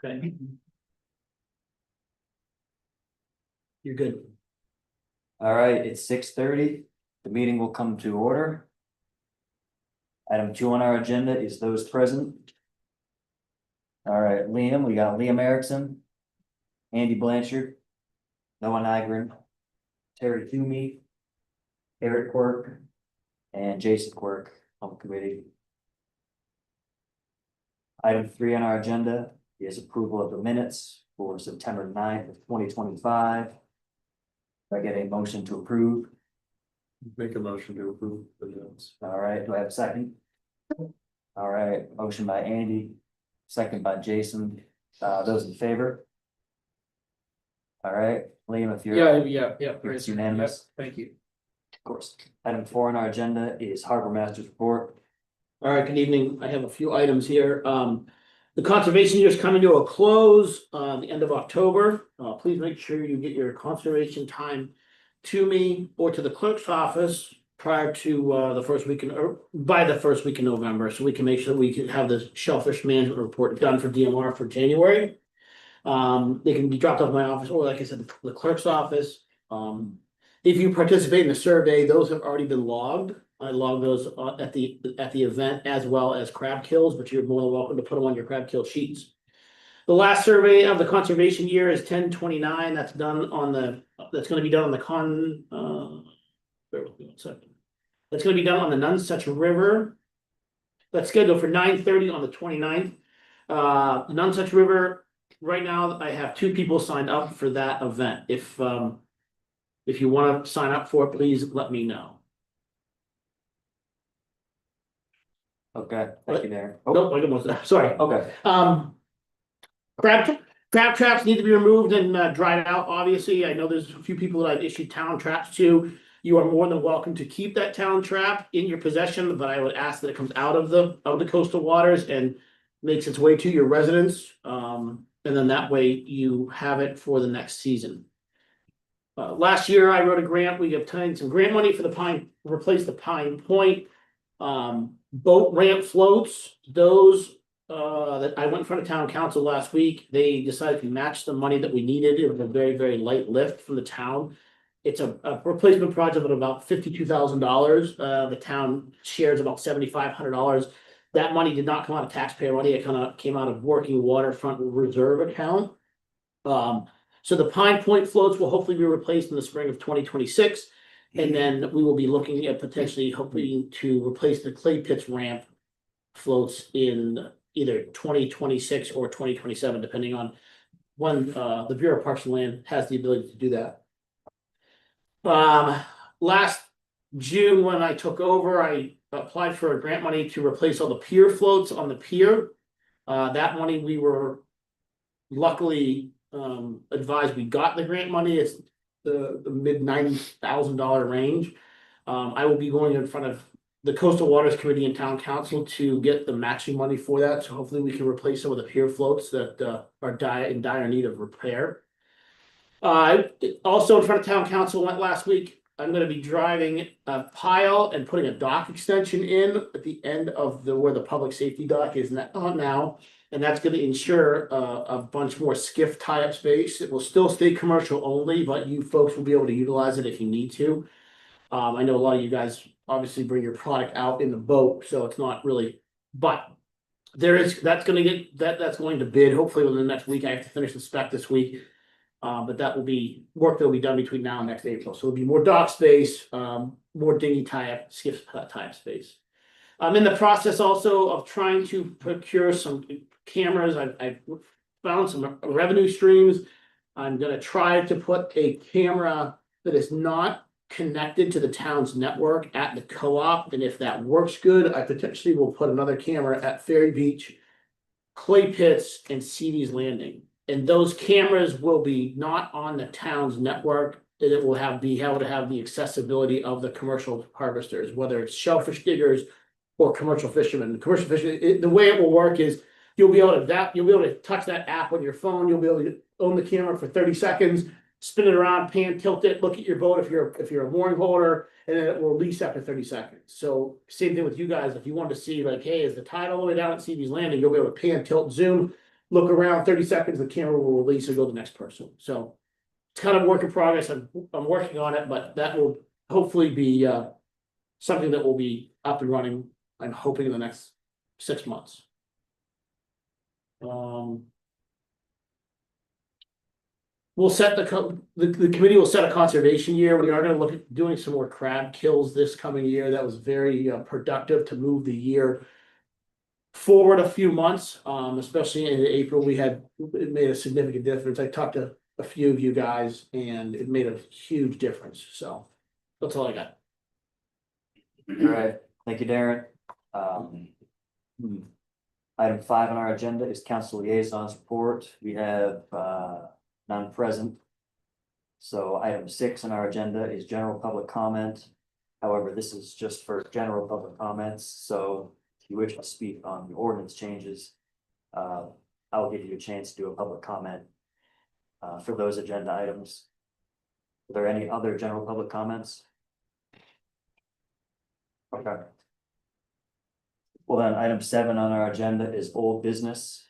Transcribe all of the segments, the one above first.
Okay. You're good. All right, it's 6:30. The meeting will come to order. Item 2 on our agenda is those present. All right, Liam, we got Liam Erickson, Andy Blanchard, Noah Nygren, Terry Toomey, Eric Quirk, and Jason Quirk on the committee. Item 3 on our agenda is approval of the minutes for September 9th of 2025. Do I get a motion to approve? Make a motion to approve the minutes. All right, do I have a second? All right, motion by Andy, second by Jason. Those in favor? All right, Liam, if you're. Yeah. It's unanimous. Thank you. Of course. Item 4 on our agenda is Harbor Master's report. All right, good evening. I have a few items here. The conservation year is coming to a close, the end of October. Please make sure you get your conservation time to me or to the clerk's office prior to, the first week or by the first week in November, so we can make sure we can have the shellfish management report done for DMR for January. They can be dropped off in my office, or like I said, the clerk's office. If you participate in the survey, those have already been logged. I log those at the event, as well as crab kills, but you're more than welcome to put them on your crab kill sheets. The last survey of the conservation year is 10/29. That's done on the. That's going to be done on the bear with me 1 second. That's going to be done on the Nonsuch River. That's scheduled for 9:30 on the 29th. Nonsuch River. Right now, I have 2 people signed up for that event. If you want to sign up for it, please let me know. Okay, thank you, Darren. Nope, I got most of that. Sorry. Okay, Crab traps need to be removed and dried out. Obviously, I know there's a few people that I've issued town traps to. You are more than welcome to keep that town trap in your possession, but I would ask that it comes out of the coastal waters and makes its way to your residence. And then that way you have it for the next season. Last year I wrote a grant. We obtained some grant money for replace the Pine Point boat ramp floats. Those that I went in front of town council last week. They decided to match the money that we needed. It was a very, very light lift from the town. It's a replacement project of about $52,000. The town shares about $7,500. That money did not come out of taxpayer money. It kind of came out of working waterfront reserve account. So the Pine Point floats will hopefully be replaced in the spring of 2026. And then we will be looking at potentially hoping to replace the clay pits ramp floats in either 2026 or 2027, depending on when the Bureau of Parks and Land has the ability to do that. Last June, when I took over, I applied for a grant money to replace all the pier floats on the pier. That money we were luckily advised we got the grant money. It's the mid $90,000 range. I will be going in front of the Coastal Waters Committee and Town Council to get the matching money for that. So hopefully we can replace some of the pier floats that are in dire need of repair. Also in front of Town Council last week. I'm going to be driving a pile and putting a dock extension in at the end of where the public safety dock is now. And that's going to ensure a bunch more skiff tie-up space. It will still stay commercial only, but you folks will be able to utilize it if you need to. I know a lot of you guys obviously bring your product out in the boat, so it's not really, but that's going to bid hopefully within the next week. I have to finish the spec this week. But that will be work that will be done between now and next April. So there'll be more dock space, more dinghy tie-up, skiff tie-up space. I'm in the process also of trying to procure some cameras. I've found some revenue streams. I'm going to try to put a camera that is not connected to the town's network at the co-op. And if that works good, I potentially will put another camera at Ferry Beach, Clay Pits, and Seavy's Landing. And those cameras will be not on the town's network. And it will be able to have the accessibility of the commercial harvesters, whether it's shellfish diggers or commercial fishermen. Commercial fishermen, the way it will work is you'll be able to touch that app on your phone. You'll be able to own the camera for 30 seconds, spin it around, pan, tilt it, look at your boat if you're a mooring holder, and then it will release after 30 seconds. So same thing with you guys. If you want to see like, hey, is the tide all the way down at Seavy's Landing, you'll be able to pan, tilt, zoom. look around 30 seconds, the camera will release and go to the next person, so. It's kind of work in progress, I'm working on it, but that will hopefully be something that will be up and running, I'm hoping in the next 6 months. We'll set the committee will set a conservation year. We are gonna look at doing some more crab kills this coming year. That was very productive to move the year forward a few months, especially in April. It made a significant difference. I talked to a few of you guys and it made a huge difference. So that's all I got. All right, thank you, Darren. Item 5 on our agenda is council liaisons report. We have none present. So item 6 on our agenda is general public comment. However, this is just for general public comments, so if you wish to speak on the ordinance changes, I'll give you a chance to do a public comment for those agenda items. Are there any other general public comments? Okay. Well, then, item 7 on our agenda is old business.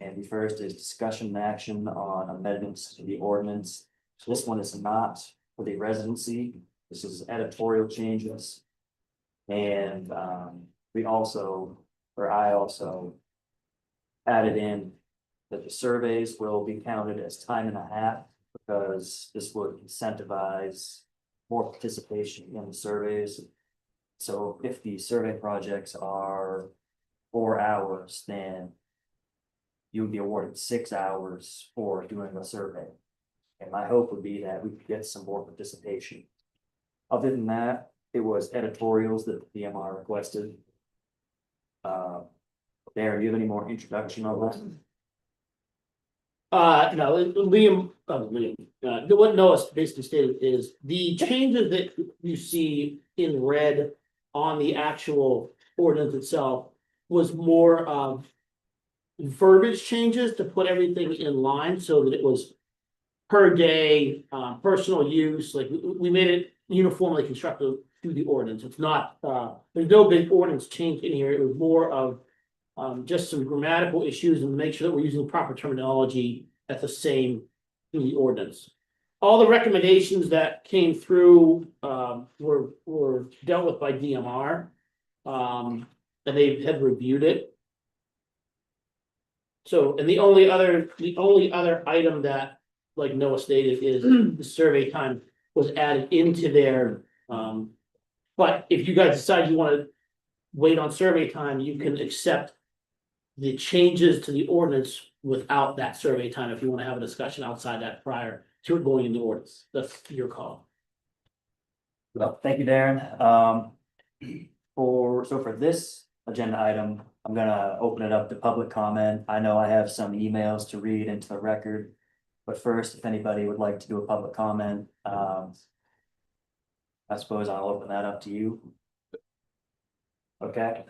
And the first is discussion and action on amendments to the ordinance. So this one is not for the residency. This is editorial changes. And I also added in that the surveys will be counted as time and a half, because this would incentivize more participation in the surveys. So if the survey projects are 4 hours, then you would be awarded 6 hours for doing the survey. And my hope would be that we could get some more participation. Other than that, it was editorials that the DMR requested. Darren, do you have any more introduction on that? No, Liam, what Noah basically stated is the changes that you see in red on the actual ordinance itself was more of verbiage changes to put everything in line so that it was per day, personal use, like we made it uniformly constructed through the ordinance. It's not, there's no big ordinance change in here. It was more of just some grammatical issues and make sure that we're using the proper terminology at the same through the ordinance. All the recommendations that came through were dealt with by DMR, and they had reviewed it. So, and the only other item that, like Noah stated, is the survey time was added into there. But if you guys decide you want to wait on survey time, you can accept the changes to the ordinance without that survey time if you want to have a discussion outside that prior to it going into ordinance. That's your call. Well, thank you, Darren. For this agenda item, I'm gonna open it up to public comment. I know I have some emails to read into the record. But first, if anybody would like to do a public comment, I suppose I'll open that up to you. Okay.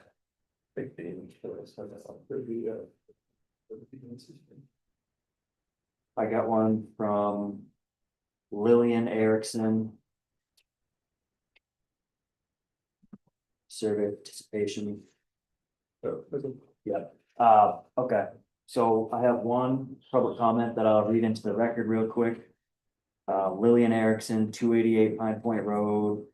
I got one from Lillian Erickson. Survey participation. Yeah, okay, so I have one public comment that I'll read into the record real quick. Lillian Erickson, 288 Pine Point Road.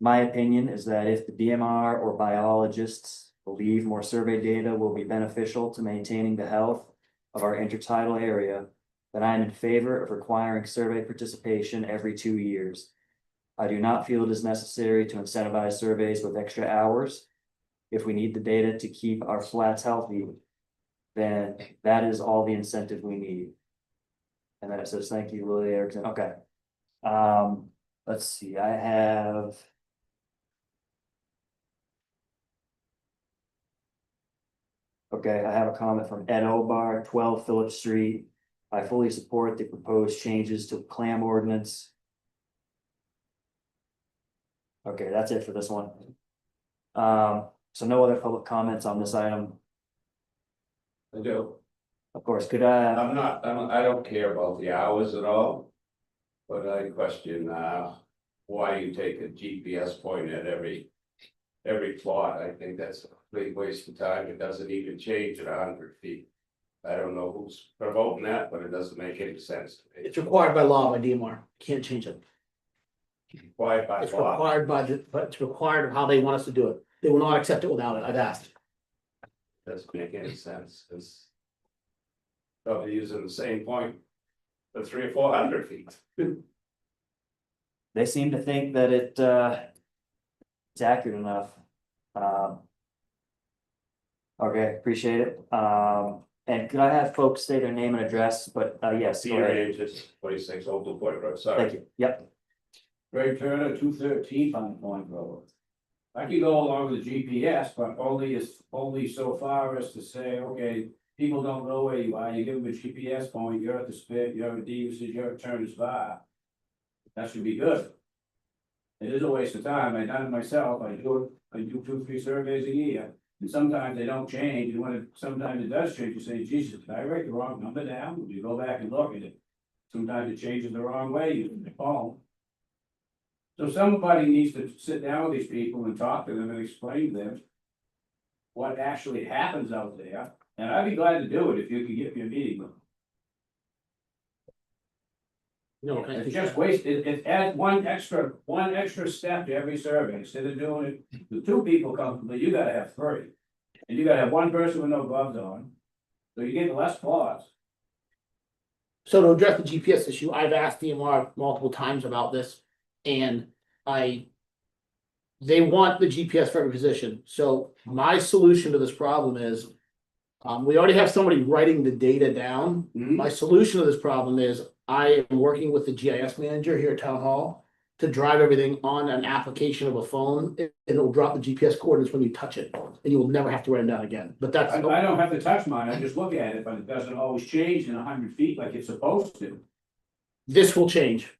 My opinion is that if the DMR or biologists believe more survey data will be beneficial to maintaining the health of our intertidal area, then I am in favor of requiring survey participation every 2 years. I do not feel it is necessary to incentivize surveys with extra hours. If we need the data to keep our flats healthy, then that is all the incentive we need. And then it says, thank you, Lily Erickson. Okay. Let's see, I have. Okay, I have a comment from Ed Obar, 12 Phillips Street. I fully support the proposed changes to the clam ordinance. Okay, that's it for this one. So no other public comments on this item. I do. Of course, could I? I don't care about the hours at all. But I question, why you take a GPS point at every plot. I think that's complete waste of time, it doesn't even change at 100 feet. I don't know who's promoting that, but it doesn't make any sense to me. It's required by law by DMR, can't change it. Why by It's law? required by but it's required of how they want us to do it. They will not accept it without it, I've asked. Doesn't make any sense, because probably using the same point for 300 or 400 feet. They seem to think that it's accurate enough. Okay, appreciate it. And could I have folks say their name and address, but, yes, go Cedar ahead. Ranges, 26 Old Blue Point Road, sorry. Thank you, yep, Greg Turner, 213 Pine Point Road. I can go along with the GPS, but only so far as to say, okay, people don't know where you are, you give them a GPS point, you're at the spit, you're at D usage, you're at Turner's Bar. That should be good. It is a waste of time, I've done it myself, I do 2-3 surveys a year. And sometimes they don't change, and when sometimes it does change, you say, Jesus, did I write the wrong number down? You go back and look at it. Sometimes it changes the wrong way, you phone. So somebody needs to sit down with these people and talk to them and explain to them what actually happens out there, and I'd be glad to do it if you could get me a meeting with them. No, I It's think just wasted, it adds one extra step to every survey, instead of doing it with 2 people comfortably, you gotta have 3. And you gotta have 1 person with no gloves on, so you get less plots. So to address the GPS issue, I've asked DMR multiple times about this, and they want the GPS for every position, so my solution to this problem is. We already have somebody writing the data down. My solution to this problem is I am working with the GIS manager here at Town Hall. To drive everything on an application of a phone, and it'll drop the GPS coordinates when you touch it, and you will never have to write them down again, but that's. I don't have to touch mine, I just look at it, but it doesn't always change in 100 feet like it's supposed to. This will change.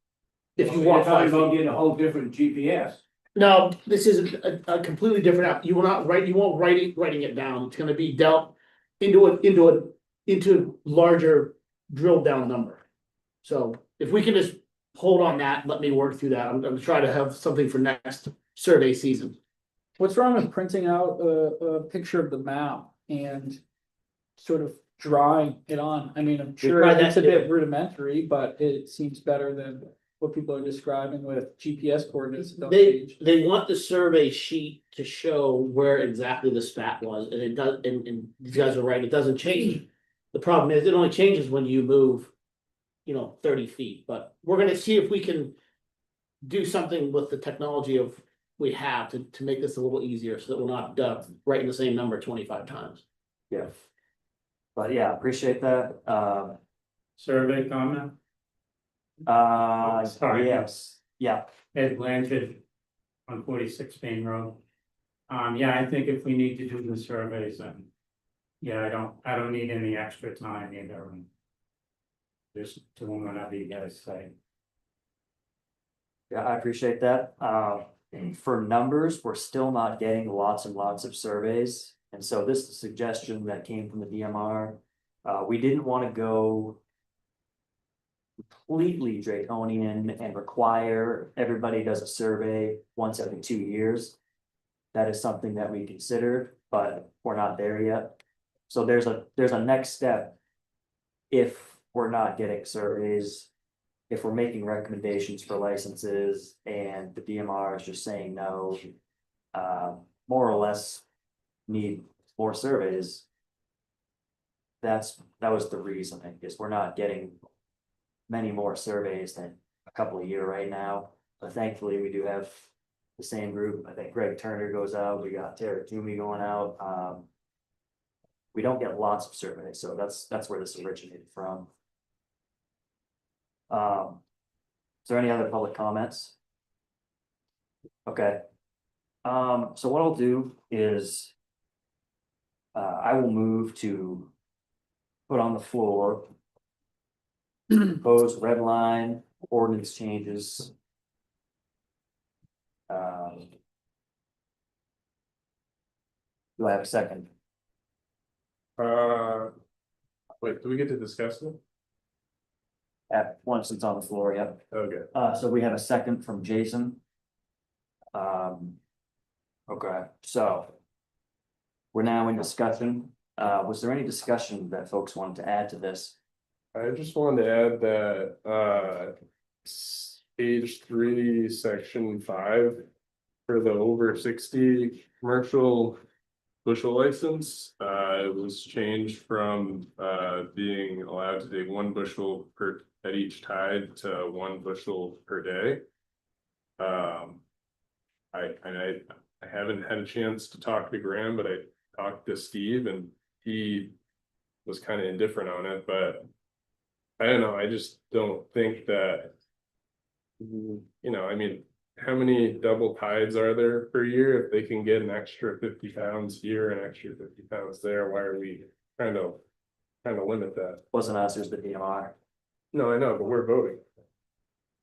If you You're walk talking 5 about feet. getting a whole different GPS. No, this is a completely different app. You will not write, you won't writing it down. It's gonna be dealt into larger drilled down number. So if we can just hold on that, let me work through that. I'm gonna try to have something for next survey season. What's wrong with printing out a picture of the map and sort of drawing it on? I mean, I'm sure tried that it's a too. bit rudimentary, but it seems better than what people are describing with GPS coordinates. that don't change. They want the survey sheet to show where exactly the spat was, and it does, and these guys are right, it doesn't change. The problem is, it only changes when you move, 30 feet, but we're gonna see if we can. Do something with the technology of we have to make this a little easier, so that we're not writing the same number 25 times. yeah. But yeah, appreciate that, Survey comment, Sorry. yes, yeah, Ed Blanchard on 46 Main Road. Yeah, I think if we need to do the surveys, then. Yeah, I don't need any extra time either. And just do them whenever you guys say. yeah, I appreciate that, for numbers, we're still not getting lots and lots of surveys. And so this is a suggestion that came from the DMR, we didn't wanna go. Completely draconian and require everybody does a survey once every 2 years. That is something that we considered, but we're not there yet. So there's a next step. If we're not getting surveys, if we're making recommendations for licenses and the DMR is just saying no. More or less need more surveys. That was the reason, I guess, we're not getting. Many more surveys than a couple a year right now, but thankfully we do have the same group. I think Greg Turner goes out, we got Tara Toomey going out. We don't get lots of surveys, so that's where this originated from. Is there any other public comments? Okay. So what I'll do is. I will move to. Put on the floor. Proposed red line ordinance changes. Do I have a second? Wait, do we get to discuss it? At once it's on the floor, yep. Okay. So we have a second from Jason. Okay, so. We're now in discussion. Was there any discussion that folks wanted to add to this? I just wanted to add that, page 3, section 5. For the over 60 commercial bushel license, it was changed from, being allowed to take 1 bushel per, at each tide to 1 bushel per day. I haven't had a chance to talk to Graham, but I talked to Steve and he was kind of indifferent on it, but I don't know, I just don't think that, I mean, how many double tides are there per year? If they can get an extra 50 pounds here, an extra 50 pounds there, why are we trying to limit that? Wasn't us, it was the DMR. No, I know, but we're voting.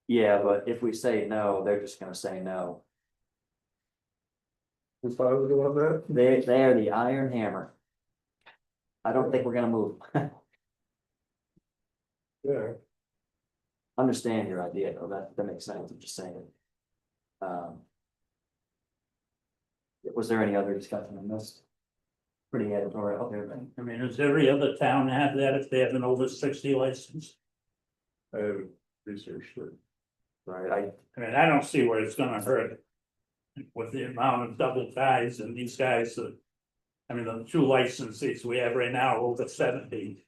Yeah, but if we say no, they're just gonna say no. Who's positive on that? They are the iron hammer. I don't think we're gonna move. Yeah, Understand your idea, though, that makes sense, I'm just saying. Was there any other discussion on this? Pretty editorial here, but I mean, does every other town have that if they have an over 60 license? I haven't researched it. right, I mean, I don't see where it's gonna hurt. With the amount of double ties and these guys, I mean, the 2 licenses we have right now are over 70.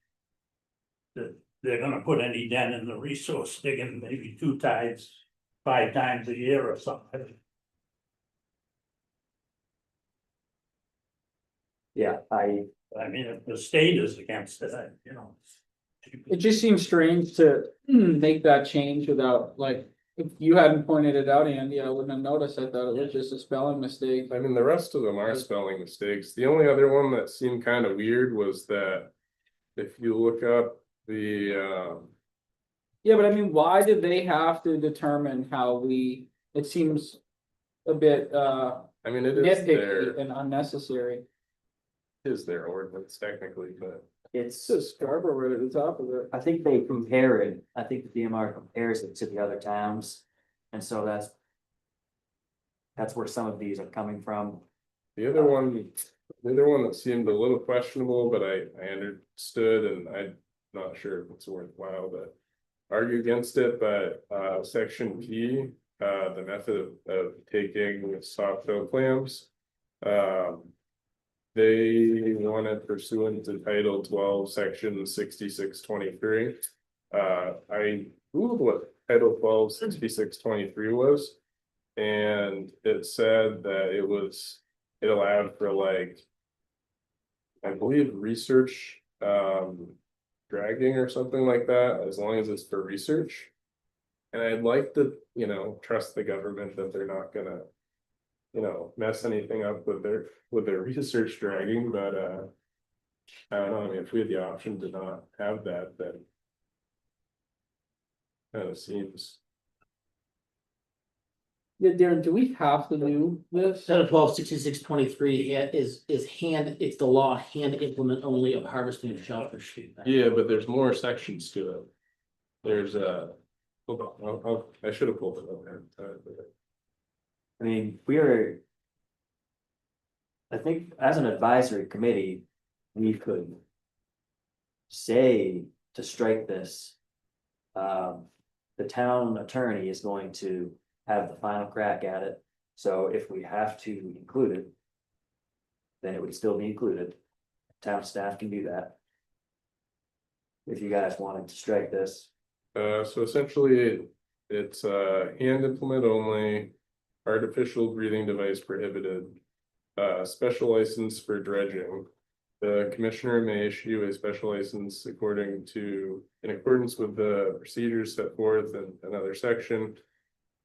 That they're gonna put any dent in the resource digging maybe 2 tides 5 times a year or something. yeah, I mean, if the state is against it, It just seems strange to make that change without, like, if you hadn't pointed it out, Andy, I wouldn't have noticed. I thought it was just a spelling mistake. I mean, the rest of them are spelling mistakes. The only other one that seemed kind of weird was that if you look up the, Yeah, but I mean, why did they have to determine how it seems a bit I mean, it is nitpicky and unnecessary. their ordinance technically, but. it's, Says Scarborough right at the top of it. I think they compare it, I think the DMR compares it to the other towns. And so that's where some of these are coming from. The other one that seemed a little questionable, but I understood and I'm not sure if it's worthwhile to argue against it, but section P, the method of taking soft shell clams. They wanted pursuant to Title 12, Section 6623. I googled what Title 12, 6623 was. And it said that it allowed for, like, I believe research dragging or something like that, as long as it's for research. And I'd like to, trust the government that they're not gonna, mess anything up with their research dragging, but I don't know, I mean, if we had the option to not have that, then kind of seems. Yeah, Darren, do we have to do this? Title 12, 6623 it's the law hand implement only of harvesting of shellfish. Yeah, but there's more sections to it. There's hold on, I should have pulled it up there. I mean, I think as an advisory committee, we could say to strike this. The town attorney is going to have the final crack at it, so if we have to include it, then it would still be included. Town staff can do that. If you guys wanted to strike this. So essentially, it's hand implement only, artificial breathing device prohibited. Special license for dredging. The commissioner may issue a special license in accordance with the procedures set forth in another section.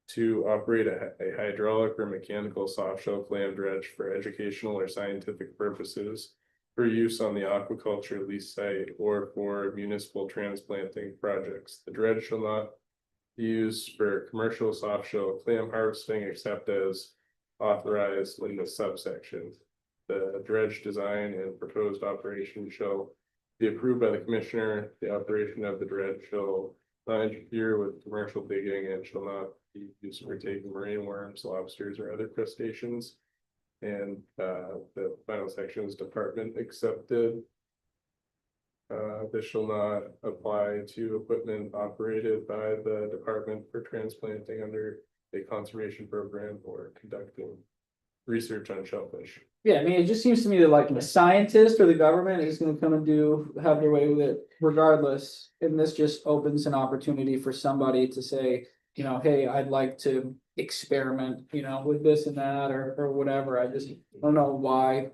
To operate a hydraulic or mechanical soft shell clam dredge for educational or scientific purposes. For use on the aquaculture lease site or for municipal transplanting projects. The dredge shall not be used for commercial soft shell clam harvesting except as authorized in the subsection. The dredge design and proposed operation shall be approved by the commissioner. The operation of the dredge shall not interfere with commercial digging and shall not be used for taking marine worms, lobsters, or other crustaceans. And the final section is department accepted. This shall not apply to equipment operated by the department for transplanting under a conservation program or conducting research on shellfish. Yeah, I mean, it just seems to me that like the scientist or the government is gonna come and have their way with it regardless. And this just opens an opportunity for somebody to say, you know, hey, I'd like to experiment, you know, with this and that or whatever. I just don't know why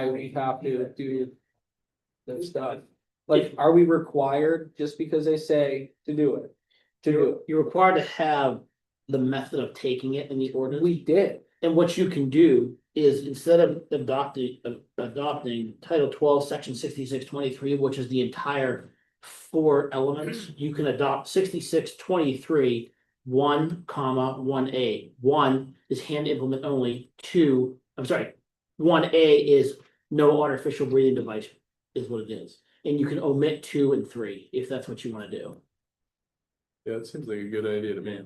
we have to do this stuff. Like, are we required just because they say to do it? To do it? You're required to have the method of taking it in the ordinance. We did. And what you can do is instead of adopting Title 12, Section 6623, which is the entire 4 elements, you can adopt 6623, 1, 1A. 1 is hand implement only. 2, I'm sorry, 1A is no artificial breathing device is what it is. And you can omit 2 and 3 if that's what you want to do. Yeah, it seems like a good idea to me.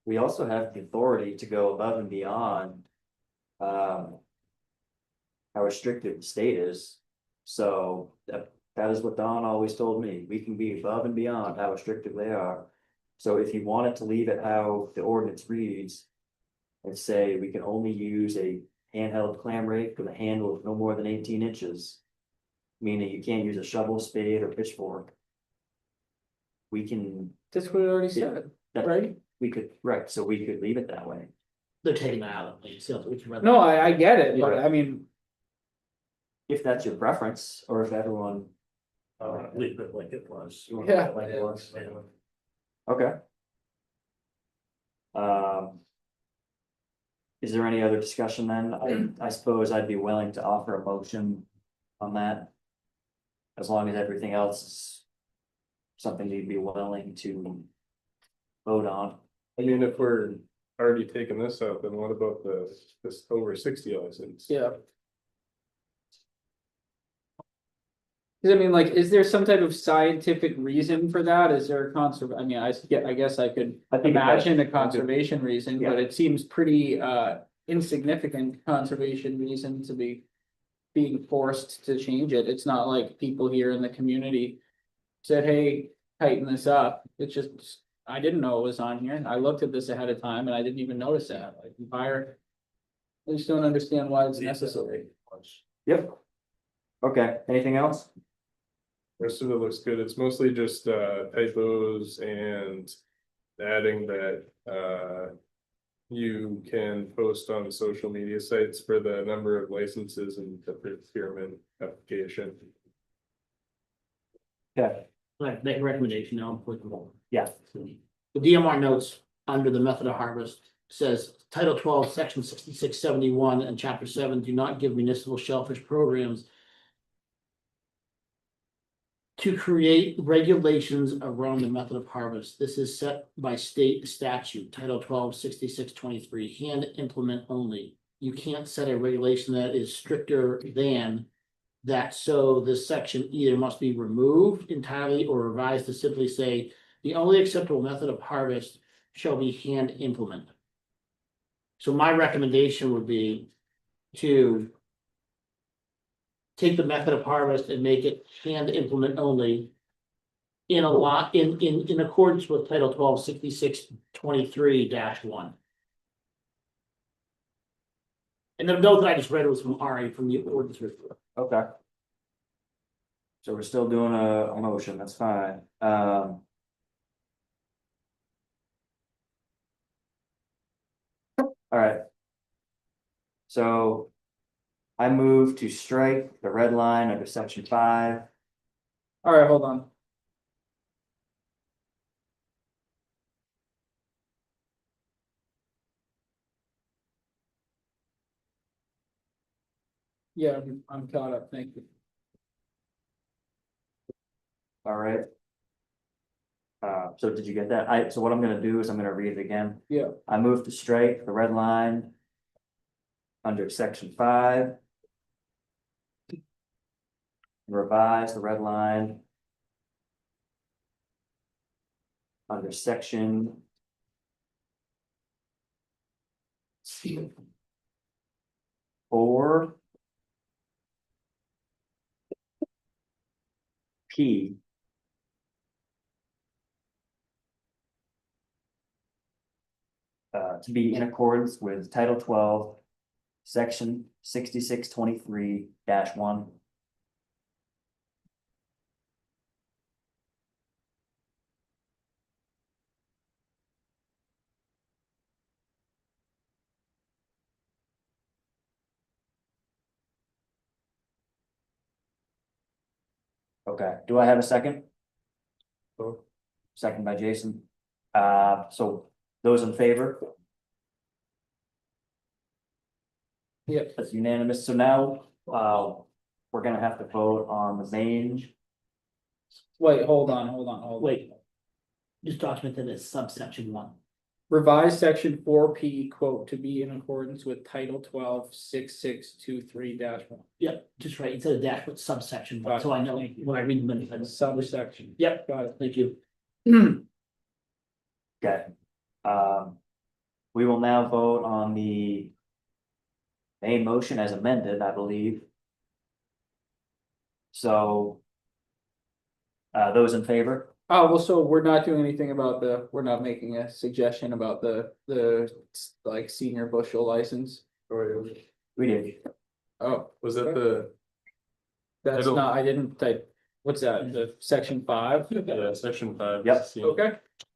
We also have the authority to go above and beyond. How restrictive the state is. So that is what Don always told me. We can be above and beyond how restrictive they are. So if you wanted to leave it how the ordinance reads. And say we can only use a handheld clam rake with a handle of no more than 18 inches. Meaning you can't use a shovel, spade, or pitchfork. We can, That's what it already said, that, right? we could, right, so we could leave it that way. They're taking that out, like, so we can. No, I get it, but Yeah. I mean, If that's your preference, or if everyone. Leave it like it was. You want to Yeah. like it was? Okay. Is there any other discussion then? I suppose I'd be willing to offer a motion on that. As long as everything else is something you'd be willing to vote on. I mean, if we're already taking this out, then what about this over 60 license? yeah. Cause I mean, like, is there some type of scientific reason for that? Is there a I mean, I guess I could I think it does. imagine a conservation reason, Yeah. but it seems pretty insignificant conservation reason to be. Being forced to change it. It's not like people here in the community. Said, hey, tighten this up. It's just, I didn't know it was on here. I looked at this ahead of time and I didn't even notice that, like fire. I just don't understand why it's necessary. Yep. Okay, anything else? Rest of it looks good. It's mostly just typos and adding that you can post on social media sites for the number of licenses and the procurement application. Okay, Like, make a recommendation now, applicable. yeah, The DMR notes under the method of harvest says Title 12, Section 6671 and Chapter 7 do not give municipal shellfish programs to create regulations around the method of harvest. This is set by state statute, Title 12, 6623, hand implement only. You can't set a regulation that is stricter than that, so this section either must be removed entirely or revised to simply say the only acceptable method of harvest shall be hand implement. So my recommendation would be to take the method of harvest and make it hand implement only. In a lot, in accordance with Title 12, 6623-1. And the note that I just read was from Ari from the ordinance review. okay. So we're still doing a motion, that's fine. All right. So. I move to strike the red line under section 5. Alright, hold on. Yeah, I'm caught up, thank you. All right. So did you get that? So what I'm gonna do is I'm gonna read it again. Yeah. I move to strike the red line. Under section 5. Revise the red line. Under section. 4. P. To be in accordance with Title 12, Section 6623-1. Okay, do I have a second? Second by Jason. So those in favor? Yep. That's unanimous. So now, we're gonna have to vote on the main. Wait, hold on. Wait. Just document that as subsection 1. Revise section 4P quote to be in accordance with Title 12, 6623-1. Yep, just right, instead of dash, put subsection 1, so I know when I read the minutes. Subsection. Yep, Got it. thank you. Okay. We will now vote on the main motion as amended, I believe. So. Those in favor? Oh, well, so we're not doing anything about we're not making a suggestion about the like senior bushel license. We did. Oh, Was that the, that's Title- not, I didn't type, what's that, the section 5? yeah, section 5? Yep. Okay,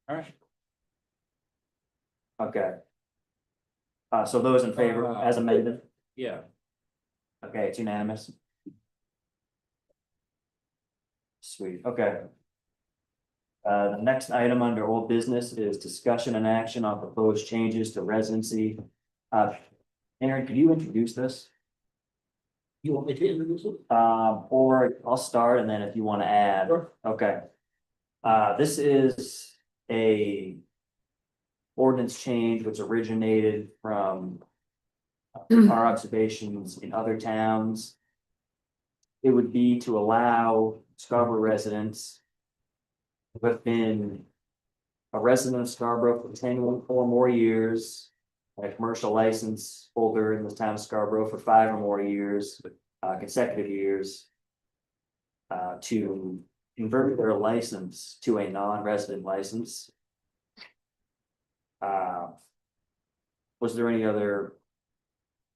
all right. Okay. So those in favor as amended? Yeah, Okay, it's unanimous. Sweet, okay. The next item under old business is discussion and action on proposed changes to residency. Aaron, could you introduce this? You want me to introduce it? Or I'll start and then if you want to add. Sure. Okay. This is a ordinance change which originated from our observations in other towns. It would be to allow Scarborough residents who have been a resident of Scarborough for 10 or more years, a commercial license holder in the town of Scarborough for 5 or more years, consecutive years, to convert their license to a non-resident license. Was there any other?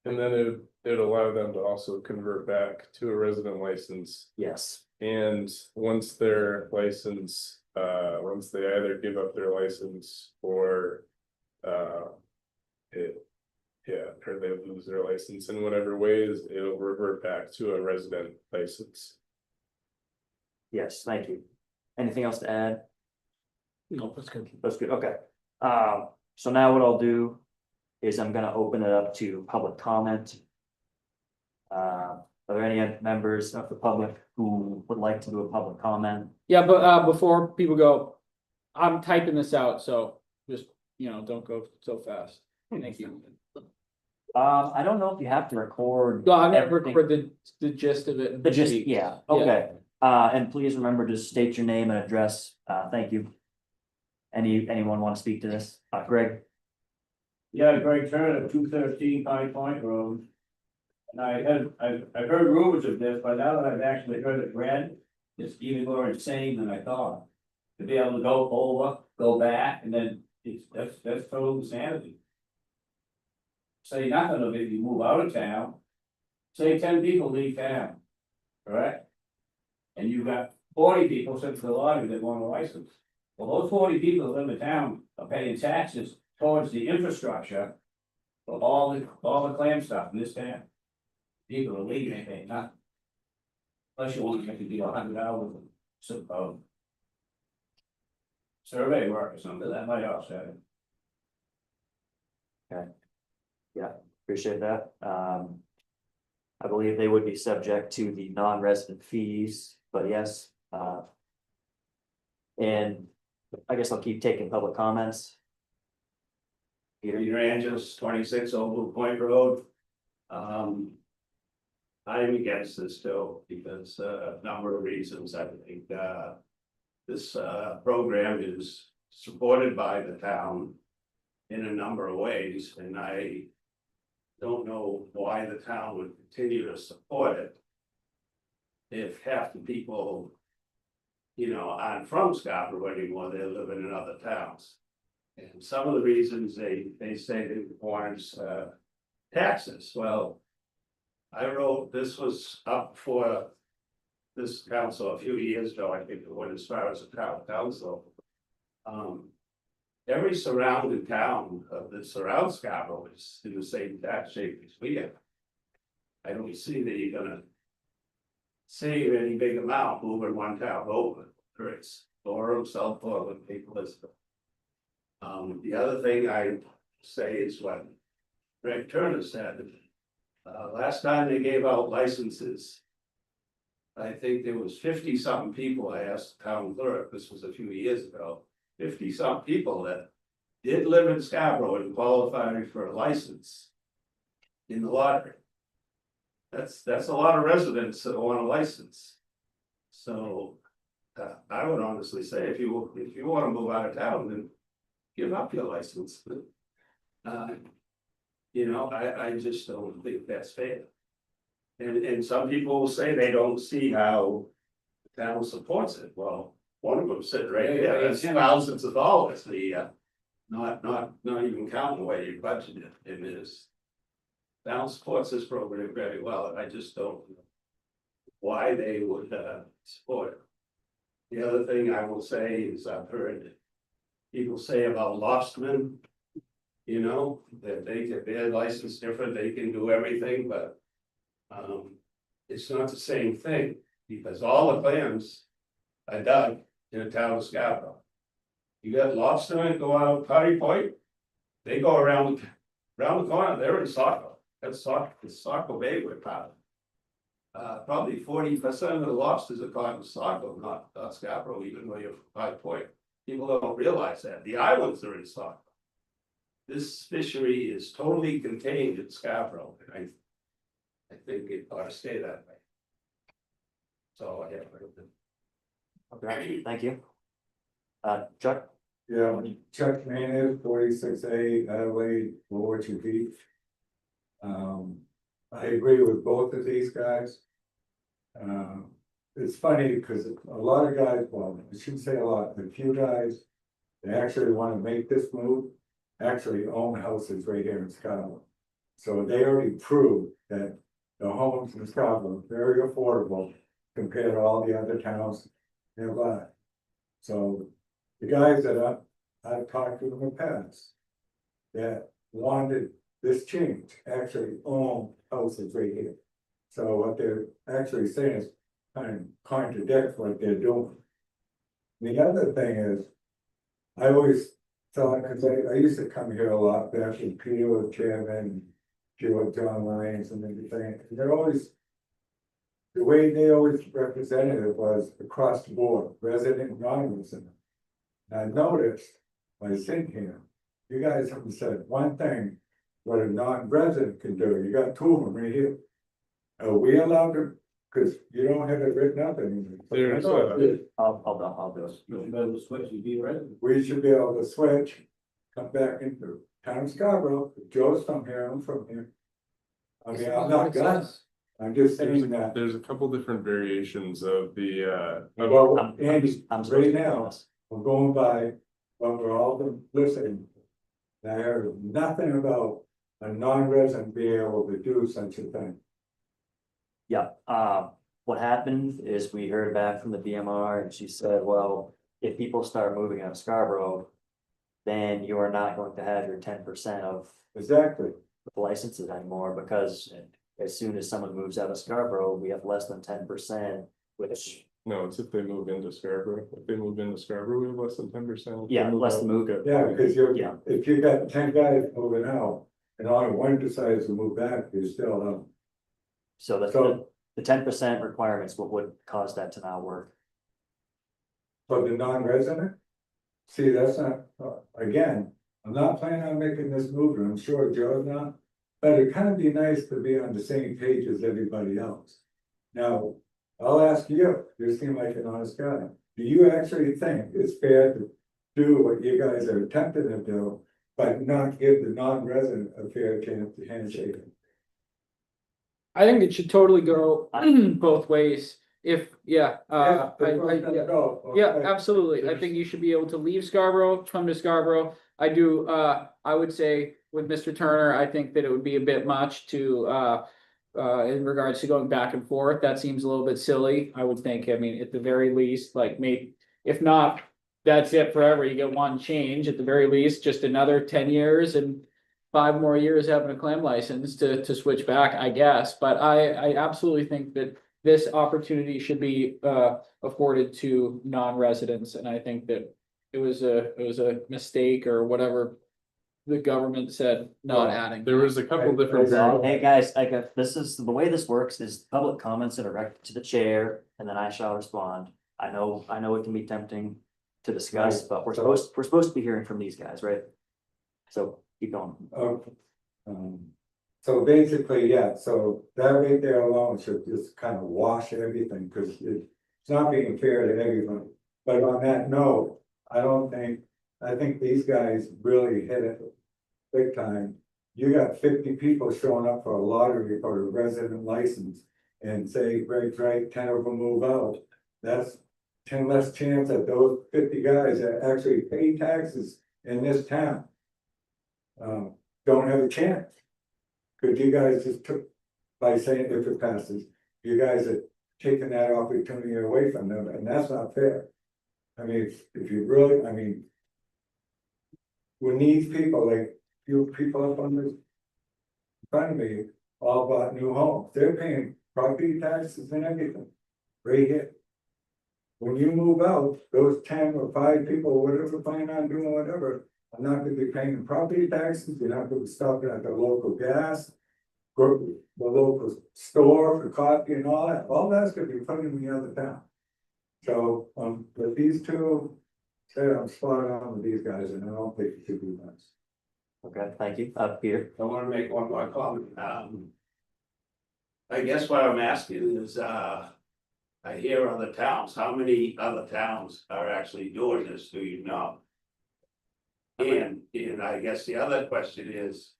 And then it'd allow them to also convert back to a resident license. Yes, And once their license, once they either give up their license or, or they lose their license in whatever ways, it'll revert back to a resident license. yes, thank you. Anything else to add? No, that's good. That's good, okay. So now what I'll do is I'm gonna open it up to public comment. Are there any members of the public who would like to do a public comment? yeah, but before people go, I'm typing this out, so just, don't go so fast. Thank you. I don't know if you have to record. Well, I'm gonna everything. record the gist of it. The gist, speak. yeah, okay. And please remember to state your name and address. Thank you. Anyone want to speak to this? Greg? Yeah, Greg Turner, 213 Pine Point Road. And I've heard rumors of this, but now that I've actually heard it read, it's even more insane than I thought. To be able to go over, go back, and then that's total insanity. Say nothing of if you move out of town, say 10 people leave town, correct? And you've got 40 people sitting for the lottery that want a license. Well, those 40 people that live in town are paying taxes towards the infrastructure for all the clam stuff in this town. People are leaving, they ain't nothing. Unless you want to make it be $100 of survey work or something, that might offset it. Appreciate that. I believe they would be subject to the non-resident fees, but yes. And I guess I'll keep taking public comments. Peter Angeles, 26 Old Blue Point Road. I'm against this still because a number of reasons. I think this program is supported by the town in a number of ways, and I don't know why the town would continue to support it. If half the people, you know, aren't from Scarborough anymore, they're living in other towns. And some of the reasons they say it warrants, taxes, well. I wrote, this was up for this council a few years ago, I think it went as far as the town council. Every surrounding town that surrounds Scarborough is in the same tax shape as we are. I don't see that you're gonna save any big amount moving one town over, whether it's Durham, South Portland, Cape Elizabeth. The other thing I say is what Greg Turner said, last time they gave out licenses. I think there was 50-something people, I asked the town clerk, this was a few years ago, 50-something people that did live in Scarborough and qualified for a license in the lottery. That's a lot of residents that want a license. So, I would honestly say, if you wanna move out of town, then give up your license. You know, I just don't think that's fair. And some people will say they don't see how the town supports it. Well, one of them said right there, that's thousands of dollars, not even counting what you budgeted in this. Town supports this program very well, and I just don't know why they would support it. The other thing I will say is I've heard people say about lostmen, you know, that they get their license different, they can do everything, but it's not the same thing, because all the clams are dug in the town of Scarborough. You got lobstermen go out of Potty Point, they go around the corner, they're in Saco, that's Saco, it's Saco Bay we're part of. Probably 40% of the lobsters are caught in Saco, not Scarborough, even though you're from Potty Point. People don't realize that, the islands are in Saco. This fishery is totally contained in Scarborough, and I think it ought to stay that way. So I have. Okay, thank you. Chuck? Yeah, Chuck Manus, 46A, Adelaide, Orchard Beach. I agree with both of these guys. It's funny because a lot of guys, well, I shouldn't say a lot, a few guys, they actually want to make this move, actually own houses right here in Scarborough. So they already proved that the homes in Scarborough are very affordable compared to all the other towns nearby. So the guys that I've talked to in the past that wanted this change actually own houses right here. So what they're actually saying is kind of contradicts what they're doing. The other thing is, I always thought, because I used to come here a lot back when Peter was chairman, Joe John Lyons and everything, and they're always, the way they always represented it was across the board, resident, non-resident. And I noticed by sitting here, you guys haven't said one thing what a non-resident can do. You got two of them right here. Are we allowed to, because you don't have it written up anymore. There's, I'll do it. You should be able to switch, you'd be ready. We should be able to switch, come back into town of Scarborough. Joe's from here, I'm from here. I mean, I'm not gonna, I'm just saying that. there's a couple different variations of the, Well, Andy, I'm right now, I'm going by what we're all been listening. And I heard nothing about a non-resident being able to do such a thing. Yeah, what happened is we heard back from the DMR and she said, well, if people start moving out of Scarborough, then you are not going to have your 10% of Exactly. the licenses anymore, because as soon as someone moves out of Scarborough, we have less than 10%, which, no, it's if they move into Scarborough. If they move into Scarborough, we have less than 10%. yeah, less than move. Yeah, because Yeah. if you got 10 guys moving out and only one decides to move back, you still So the 10% requirements, what would cause that to not work? for the non-resident. See, that's not, again, I'm not planning on making this move, and I'm sure Joe's not. But it'd kind of be nice to be on the same page as everybody else. Now, I'll ask you, you seem like an honest guy. Do you actually think it's fair to do what you guys are attempting to do but not give the non-resident a fair chance to handshake it. I think it should totally go both ways. If, yeah, Yeah, the first time yeah. go, Yeah, okay. absolutely. I think you should be able to leave Scarborough, come to Scarborough. I do, I would say with Mr. Turner, I think that it would be a bit much to, in regards to going back and forth. That seems a little bit silly. I would think, I mean, at the very least, like maybe, if not, that's it forever. You get one change at the very least, just another 10 years and 5 more years having a clam license to switch back, I guess. But I absolutely think that this opportunity should be afforded to non-residents, and I think that it was a mistake or whatever the government said not adding. There was a couple different. Hey, guys, this is, the way this works is public comments that are directed to the chair, and then I shall respond. I know it can be tempting to discuss, Right. but we're supposed to be hearing from these guys, right? So keep going. Okay. So basically, yeah, so that right there alone should just kind of wash everything, because it's not being fair to everyone. But on that note, I think these guys really hit it big time. You got 50 people showing up for a lottery for a resident license, and say, right, 10 of them move out. That's 10 less chance that those 50 guys that actually pay taxes in this town don't have a chance. Cause you guys just took, by saying if it passes, you guys are taking that opportunity away from them, and that's not fair. I mean, if you really, I mean, when these people, like few people up on this in front of me, all bought new homes, they're paying property taxes and everything, right here. When you move out, those 10 or 5 people, whatever plan on doing whatever, are not gonna be paying property taxes, you're not gonna be stopping at the local gas, the local store for coffee and all that's gonna be put in the other town. So, with these two, say I'm spot on with these guys, and I don't think it should be nice. Okay, thank you. Peter. I wanna make one more comment. I guess what I'm asking is, I hear other towns, how many other towns are actually doing this, do you know? And I guess the other question is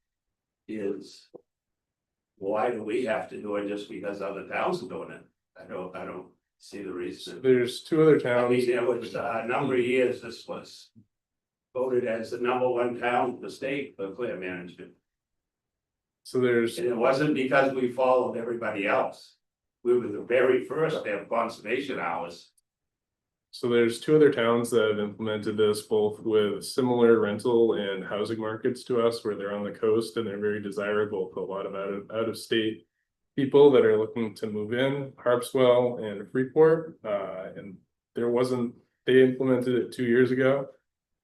why do we have to do it just because other towns are doing it? I don't see the reason. There's 2 other I towns. mean, there was a number of years, this was voted as the #1 town in the state for clear management. So there's, And it wasn't because we followed everybody else. We were the very first to have conservation hours. so there's 2 other towns that have implemented this, both with similar rental and housing markets to us, where they're on the coast and they're very desirable to a lot of out of state people that are looking to move in, Harpswell and Freeport. And they implemented it 2 years ago.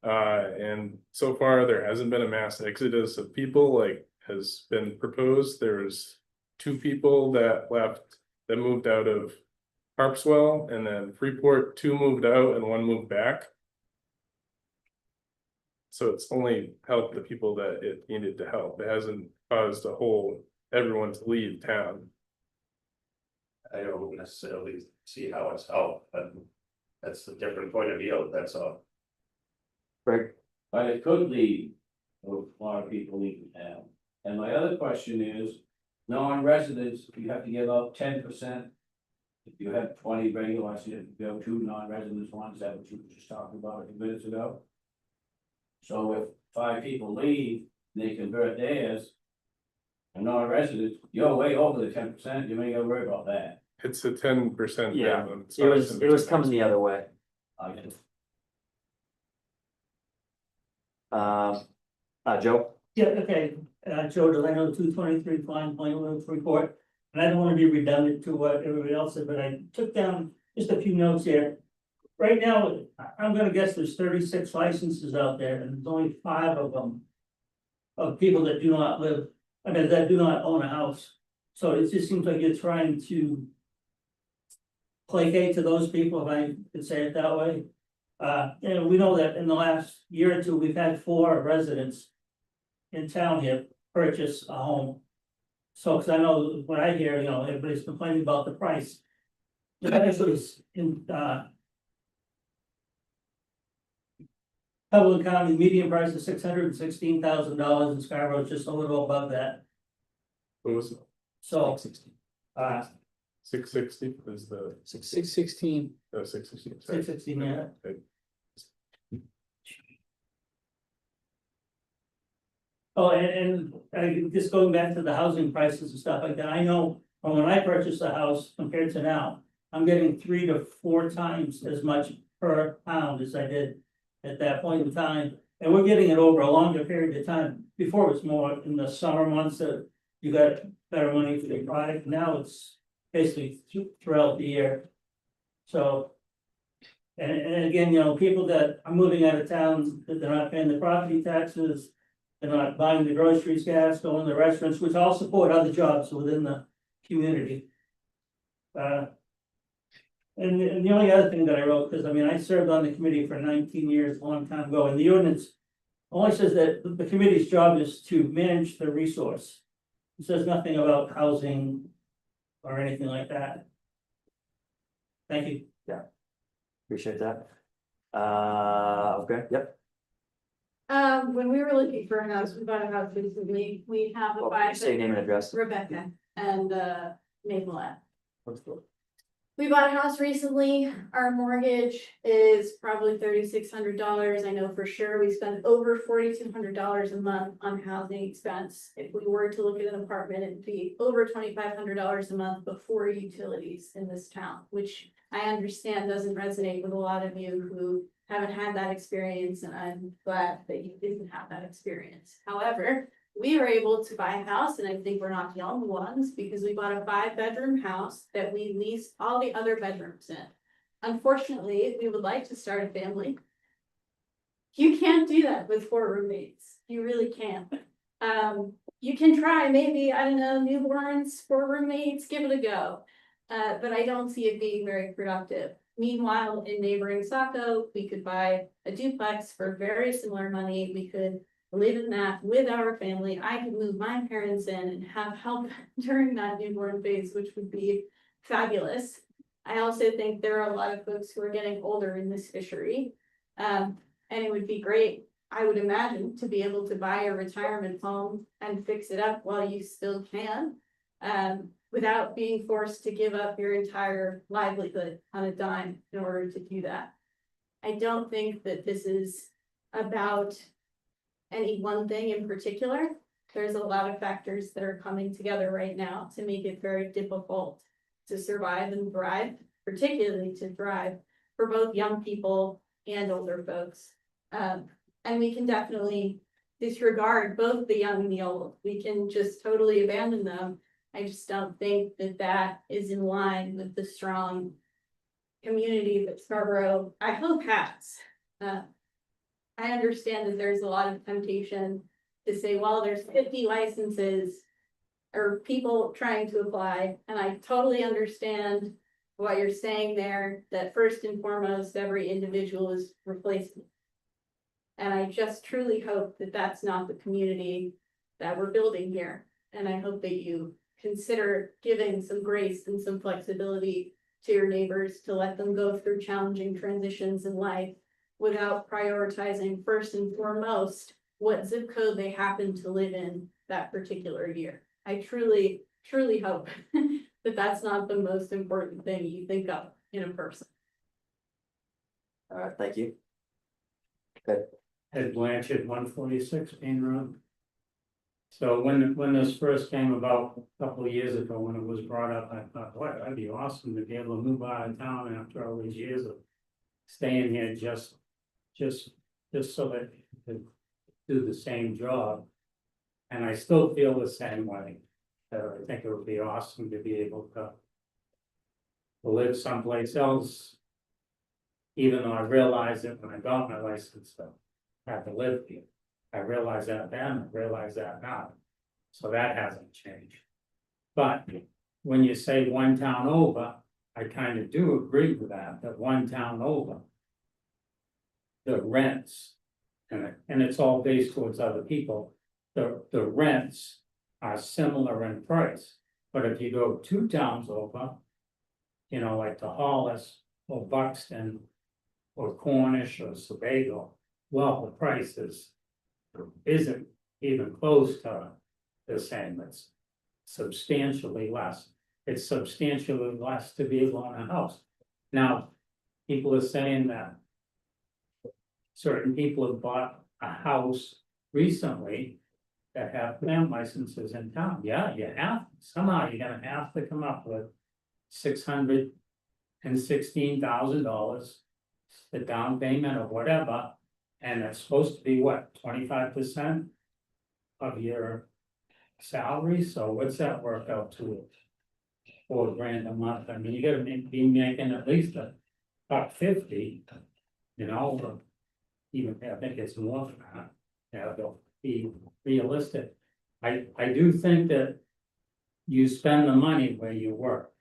And so far there hasn't been a mass exodus of people like has been proposed. There was 2 people that moved out of Harpswell, and then Freeport, 2 moved out and 1 moved back. So it's only helped the people that it needed to help. It hasn't caused everyone to leave town. I don't necessarily see how it's helped, but that's a different point of view, that's all. Greg. But it could lead to a lot of people leaving town. And my other question is, non-residents, you have to give up 10%. If you have 20 regular, I said, if you have 2 non-residents, ones, that what you were just talking about a few minutes ago. So if 5 people leave, they convert theirs. And non-residents, you're way over the 10%, you ain't gotta worry about that. It's a 10%. Yeah, minimum. It's It not was 10%. coming the other way. I just, Joe. Yeah, okay, Joe Delano, 223 Flying Plain Road report, and I don't wanna be redundant to what everybody else said, but I took down just a few notes here. Right now, I'm gonna guess there's 36 licenses out there, and there's only 5 of them. Of people that do not live, that do not own a house, so it just seems like you're trying to. Placate to those people, if I could say it that way. We know that in the last year or 2, we've had 4 residents in town here purchase a home. So, cause I know when I hear, everybody's complaining about the price. The price is in, Cumberland County, median price is $616,000, and Scarborough is just a little above that, What was it? so. 660. Uh, 660 is the, 616. 660. 660, yeah. Oh, just going back to the housing prices and stuff like that, I know from when I purchased a house compared to now, I'm getting 3 to 4 times as much per pound as I did at that point in time. And we're getting it over a longer period of time. Before it was more in the summer months that you got better money for the product. Now it's basically throughout the year. So. And again, you know, people that are moving out of town, that they're not paying the property taxes. They're not buying the groceries, gas, going to the restaurants, which all support other jobs within the community. And the only other thing that I wrote, because I mean, I served on the committee for 19 years, a long time ago, and the ordinance only says that the committee's job is to manage the resource. It says nothing about housing or anything like that. Thank you. Appreciate that. Okay, yep. When we were looking for a house, we bought a house recently, we have a Well, five. say name and address. Rebecca and Maple. We bought a house recently, our mortgage is probably $3,600, I know for sure, we spend over $4,200 a month on housing expense. If we were to look at an apartment, it'd be over $2,500 a month before utilities in this town, which I understand doesn't resonate with a lot of you who haven't had that experience, and I'm glad that you didn't have that experience. However, we were able to buy a house, and I think we're not the only ones, because we bought a 5-bedroom house that we leased all the other bedrooms in. Unfortunately, if we would like to start a family, you can't do that with 4 roommates. You really can't. You can try, maybe, I don't know, newborns, 4 roommates, give it a go. But I don't see it being very productive. Meanwhile, in neighboring Saco, we could buy a duplex for very similar money. We could live in that with our family. I could move my parents in and have help during that newborn phase, which would be fabulous. I also think there are a lot of folks who are getting older in this fishery. And it would be great, I would imagine, to be able to buy a retirement home and fix it up while you still can. Without being forced to give up your entire livelihood on a dime in order to do that. I don't think that this is about any one thing in particular. There's a lot of factors that are coming together right now to make it very difficult to survive and thrive, particularly to thrive for both young people and older folks. And we can definitely disregard both the young and the old. We can just totally abandon them. I just don't think that that is in line with the strong community that Scarborough, I hope, has. I understand that there's a lot of temptation to say, well, there's 50 licenses or people trying to apply, and I totally understand what you're saying there, that first and foremost, every individual is replaceable. And I just truly hope that that's not the community that we're building here. And I hope that you consider giving some grace and some flexibility to your neighbors to let them go through challenging transitions in life without prioritizing first and foremost what zip code they happen to live in that particular year. I truly, truly hope that that's not the most important thing you think of in a person. All right, thank you. Ed Blanchard, 146 Main Road. So when this first came about a couple of years ago, when it was brought up, I thought, boy, that'd be awesome to be able to move out of town after all these years of staying here just so that you could do the same job. And I still feel the same way. I think it would be awesome to be able to live someplace else. Even though I realized it when I got my license, I had to live here. I realized that then, I realize that now. So that hasn't changed. But when you say one town over, I kind of do agree with that one town over. The rents, and it's all based towards other people, the rents are similar in price. But if you go 2 towns over, you know, like to Hollis or Buxton or Cornish or Sebago, well, the price isn't even close to the same, it's substantially less. It's substantially less to be able to own a house. Now, people are saying that certain people have bought a house recently that have land licenses in town. Yeah, you have, somehow you're gonna have to come up with $616,000, the down payment or whatever, and it's supposed to be what, 25% of your salary, so what's that work out to? $4,000 a month, I mean, you gotta be making at least $150, you know, or even, I think it's more than that. Yeah, they'll be realistic. I do think that you spend the money where you work.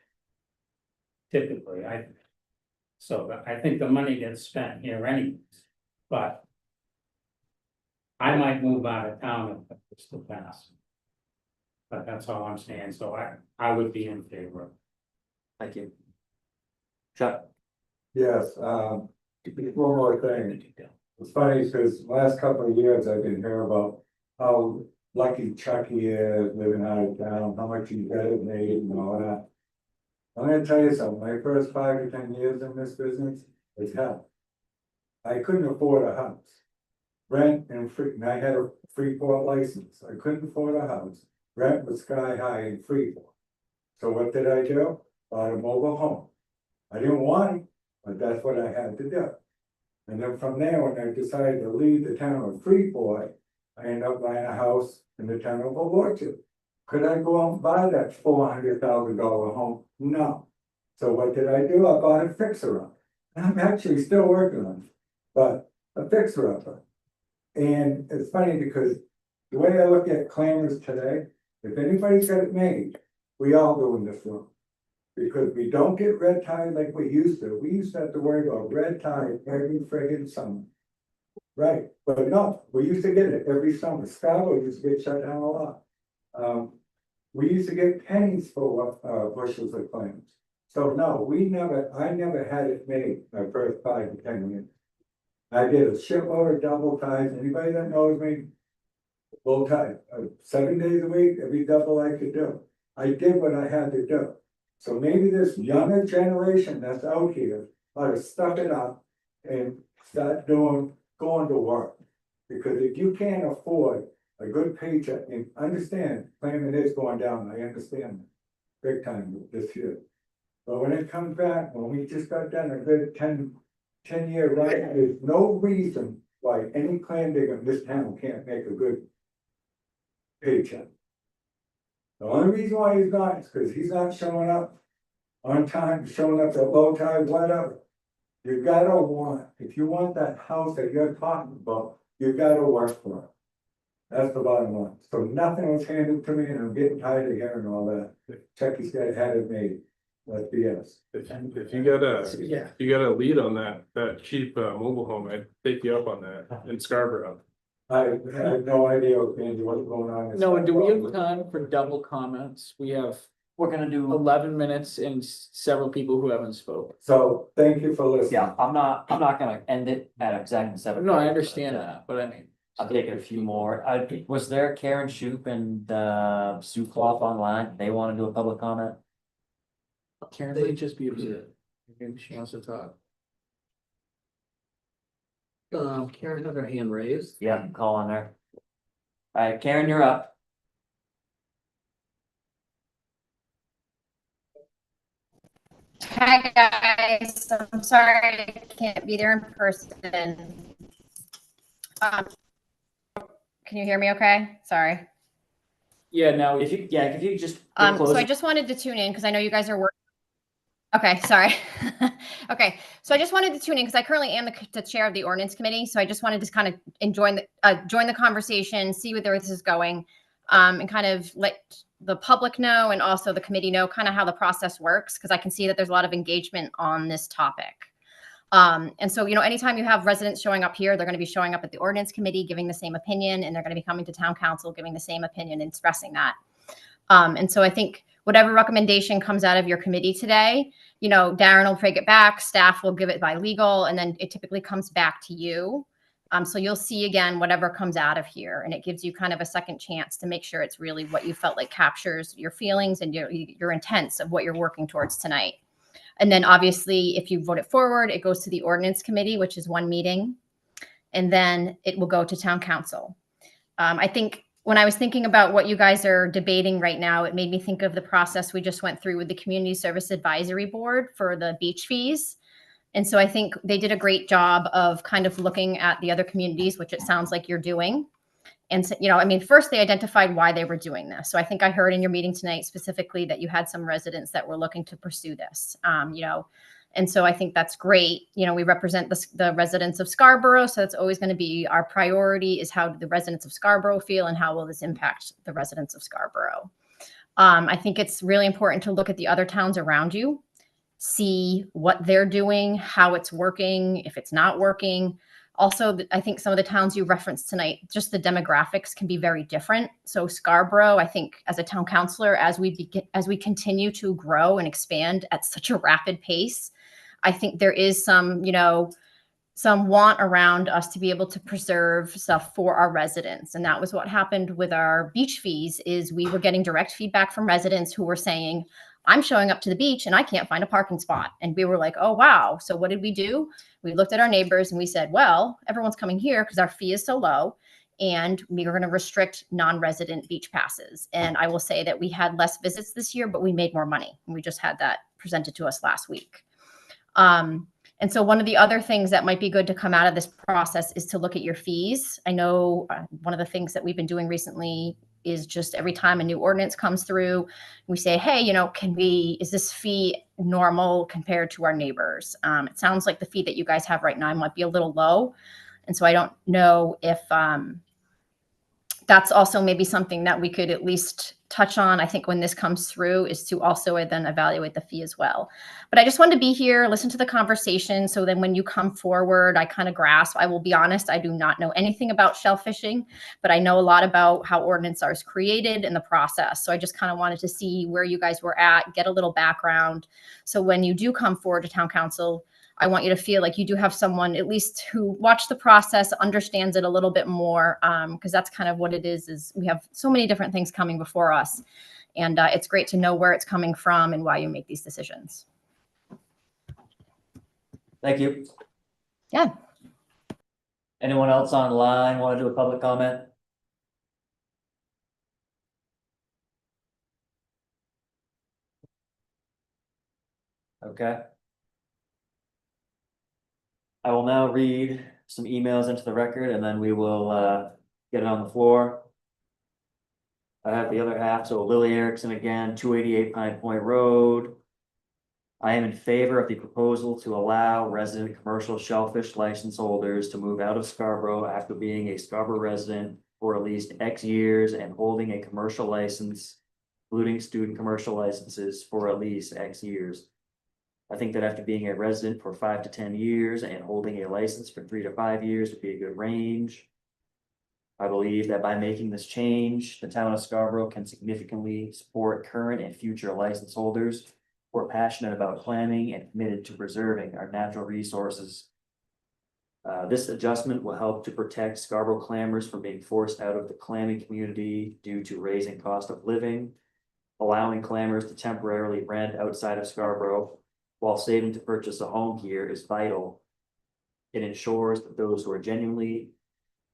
Typically, I think the money gets spent here anyways, but I might move out of town if it's too fast. But that's all I'm saying, so I would be in favor. Thank you. Chuck? Yes, one more thing. It's funny because last couple of years I've been hearing about how lucky Chucky is living out of town, how much he's got it made and all that. I'm gonna tell you something, my first 5 to 10 years in this business was hell. I couldn't afford a house. Rent and I had a Freeport license, I couldn't afford a house. Rent was sky high in Freeport. So what did I do? Bought a mobile home. I didn't want it, but that's what I had to do. And then from there, when I decided to leave the town of Freeport, I ended up buying a house in the town of Orchard. Could I go out and buy that $400,000 home? No. So what did I do? I bought a fixer-upper. I'm actually still working on it, but a fixer-upper. And it's funny because the way I look at clammers today, if anybody's got it made, we all do in this room. Because we don't get red tide like we used to. We used to have to worry about red tide every friggin' summer. Right, but no, we used to get it every summer. Scarborough used to get shut down a lot. We used to get pennies for bushels of clams. So no, I never had it made my first 5 to 10 years. I did a shitload of double ties. Anybody that knows me, full time, 7 days a week, every double I could do. I did what I had to do. So maybe this younger generation that's out here ought to stuff it up and start going to work. Because if you can't afford a good paycheck, and understand, claiming is going down, I understand big time this year. But when it comes back, when we just got done a good 10-year run, there's no reason why any clam digger in this town can't make a good paycheck. The only reason why he's not is because he's not showing up on time, showing up at low tide, whatever. You gotta want, if you want that house that you're talking about, you gotta work for it. That's the bottom line. So nothing was handed to me and I'm getting tired of hearing all that. Chucky's got had it made. That's BS. If you got a lead on that cheap mobile home, I'd take you up on that in Scarborough. I have no idea, Andy, what's going on. No, and do we have time for double comments? We have We're gonna do, 11 minutes and several people who haven't spoken. So thank you for listening. yeah, I'm not gonna end it at exactly 7. No, I understand that, but I mean, I'll take a few more. Was there Karen Shoup and Sue Clough online? They wanna do a public comment? Karen might just be observed. Maybe she wants to talk. Karen has her hand raised. Yeah, call on her. All right, Karen, you're up. Hi guys, I'm sorry I can't be there in person. Can you hear me okay? Sorry. Yeah, now If you just. get So I closer. just wanted to tune in because I know you guys are working. Okay, sorry. Okay, so I just wanted to tune in because I currently am the chair of the ordinance committee. So I just wanted to kind of join the conversation, see where this is going, and kind of let the public know and also the committee know kind of how the process works, because I can see that there's a lot of engagement on this topic. And so, anytime you have residents showing up here, they're going to be showing up at the ordinance committee, giving the same opinion, and they're going to be coming to town council, giving the same opinion and expressing that. And so I think whatever recommendation comes out of your committee today, Darren will take it back, staff will give it by legal, and then it typically comes back to you. So you'll see again, whatever comes out of here, and it gives you kind of a second chance to make sure it's really what you felt like captures your feelings and your intents of what you're working towards tonight. And then obviously, if you vote it forward, it goes to the ordinance committee, which is one meeting, and then it will go to town council. I think when I was thinking about what you guys are debating right now, it made me think of the process we just went through with the Community Service Advisory Board for the beach fees. And so I think they did a great job of kind of looking at the other communities, which it sounds like you're doing. And so, I mean, first they identified why they were doing this. So I think I heard in your meeting tonight specifically that you had some residents that were looking to pursue this, and so I think that's great. We represent the residents of Scarborough, so it's always going to be our priority is how do the residents of Scarborough feel and how will this impact the residents of Scarborough. I think it's really important to look at the other towns around you, see what they're doing, how it's working, if it's not working. Also, I think some of the towns you referenced tonight, just the demographics can be very different. So Scarborough, I think as a town councilor, as we continue to grow and expand at such a rapid pace, I think there is some want around us to be able to preserve stuff for our residents. And that was what happened with our beach fees is we were getting direct feedback from residents who were saying, I'm showing up to the beach and I can't find a parking spot. And we were like, oh, wow. So what did we do? We looked at our neighbors and we said, well, everyone's coming here because our fee is so low. And we are going to restrict non-resident beach passes. And I will say that we had less visits this year, but we made more money. And we just had that presented to us last week. And so one of the other things that might be good to come out of this process is to look at your fees. I know one of the things that we've been doing recently is just every time a new ordinance comes through, we say, hey, is this fee normal compared to our neighbors? It sounds like the fee that you guys have right now might be a little low. And so I don't know if that's also maybe something that we could at least touch on. I think when this comes through is to also then evaluate the fee as well. But I just wanted to be here, listen to the conversation. So then when you come forward, I kind of grasp. I will be honest, I do not know anything about shellfishing, but I know a lot about how ordinance is created and the process. So I just kind of wanted to see where you guys were at, get a little background. So when you do come forward to town council, I want you to feel like you do have someone at least who watched the process, understands it a little bit more, because that's kind of what it is we have so many different things coming before us. And it's great to know where it's coming from and why you make these decisions. Thank you. Yeah. Anyone else online want to do a public comment? Okay. I will now read some emails into the record and then we will get it on the floor. I have the other half, so Lily Erickson again, 288 Pine Point Road. I am in favor of the proposal to allow resident commercial shellfish license holders to move out of Scarborough after being a Scarborough resident for at least X years and holding a commercial license, including student commercial licenses for at least X years. I think that after being a resident for 5 to 10 years and holding a license for 3 to 5 years would be a good range. I believe that by making this change, the town of Scarborough can significantly support current and future license holders who are passionate about clamming and committed to preserving our natural resources. This adjustment will help to protect Scarborough clammers from being forced out of the clamming community due to raising cost of living. Allowing clammers to temporarily rent outside of Scarborough while saving to purchase a home here is vital. It ensures that those who are genuinely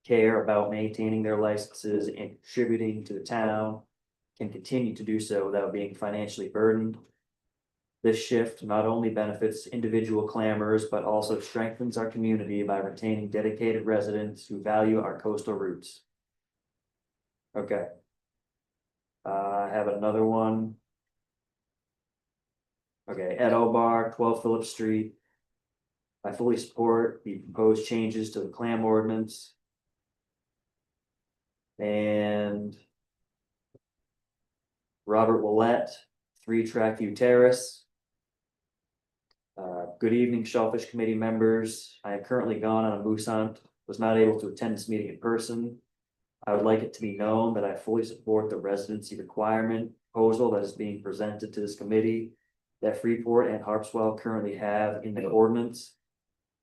care about maintaining their licenses and contributing to the town can continue to do so without being financially burdened. This shift not only benefits individual clammers, but also strengthens our community by retaining dedicated residents who value our coastal roots. Okay. I have another one. Okay, Ed Obar, 12 Phillips Street. I fully support the proposed changes to the clam ordinance. And Robert Willett, 3 Trackview Terrace. Good evening, Shellfish Committee members. I am currently gone on a moose hunt, was not able to attend this meeting in person. I would like it to be known that I fully support the residency requirement proposal that is being presented to this committee that Freeport and Harpswell currently have in the ordinance.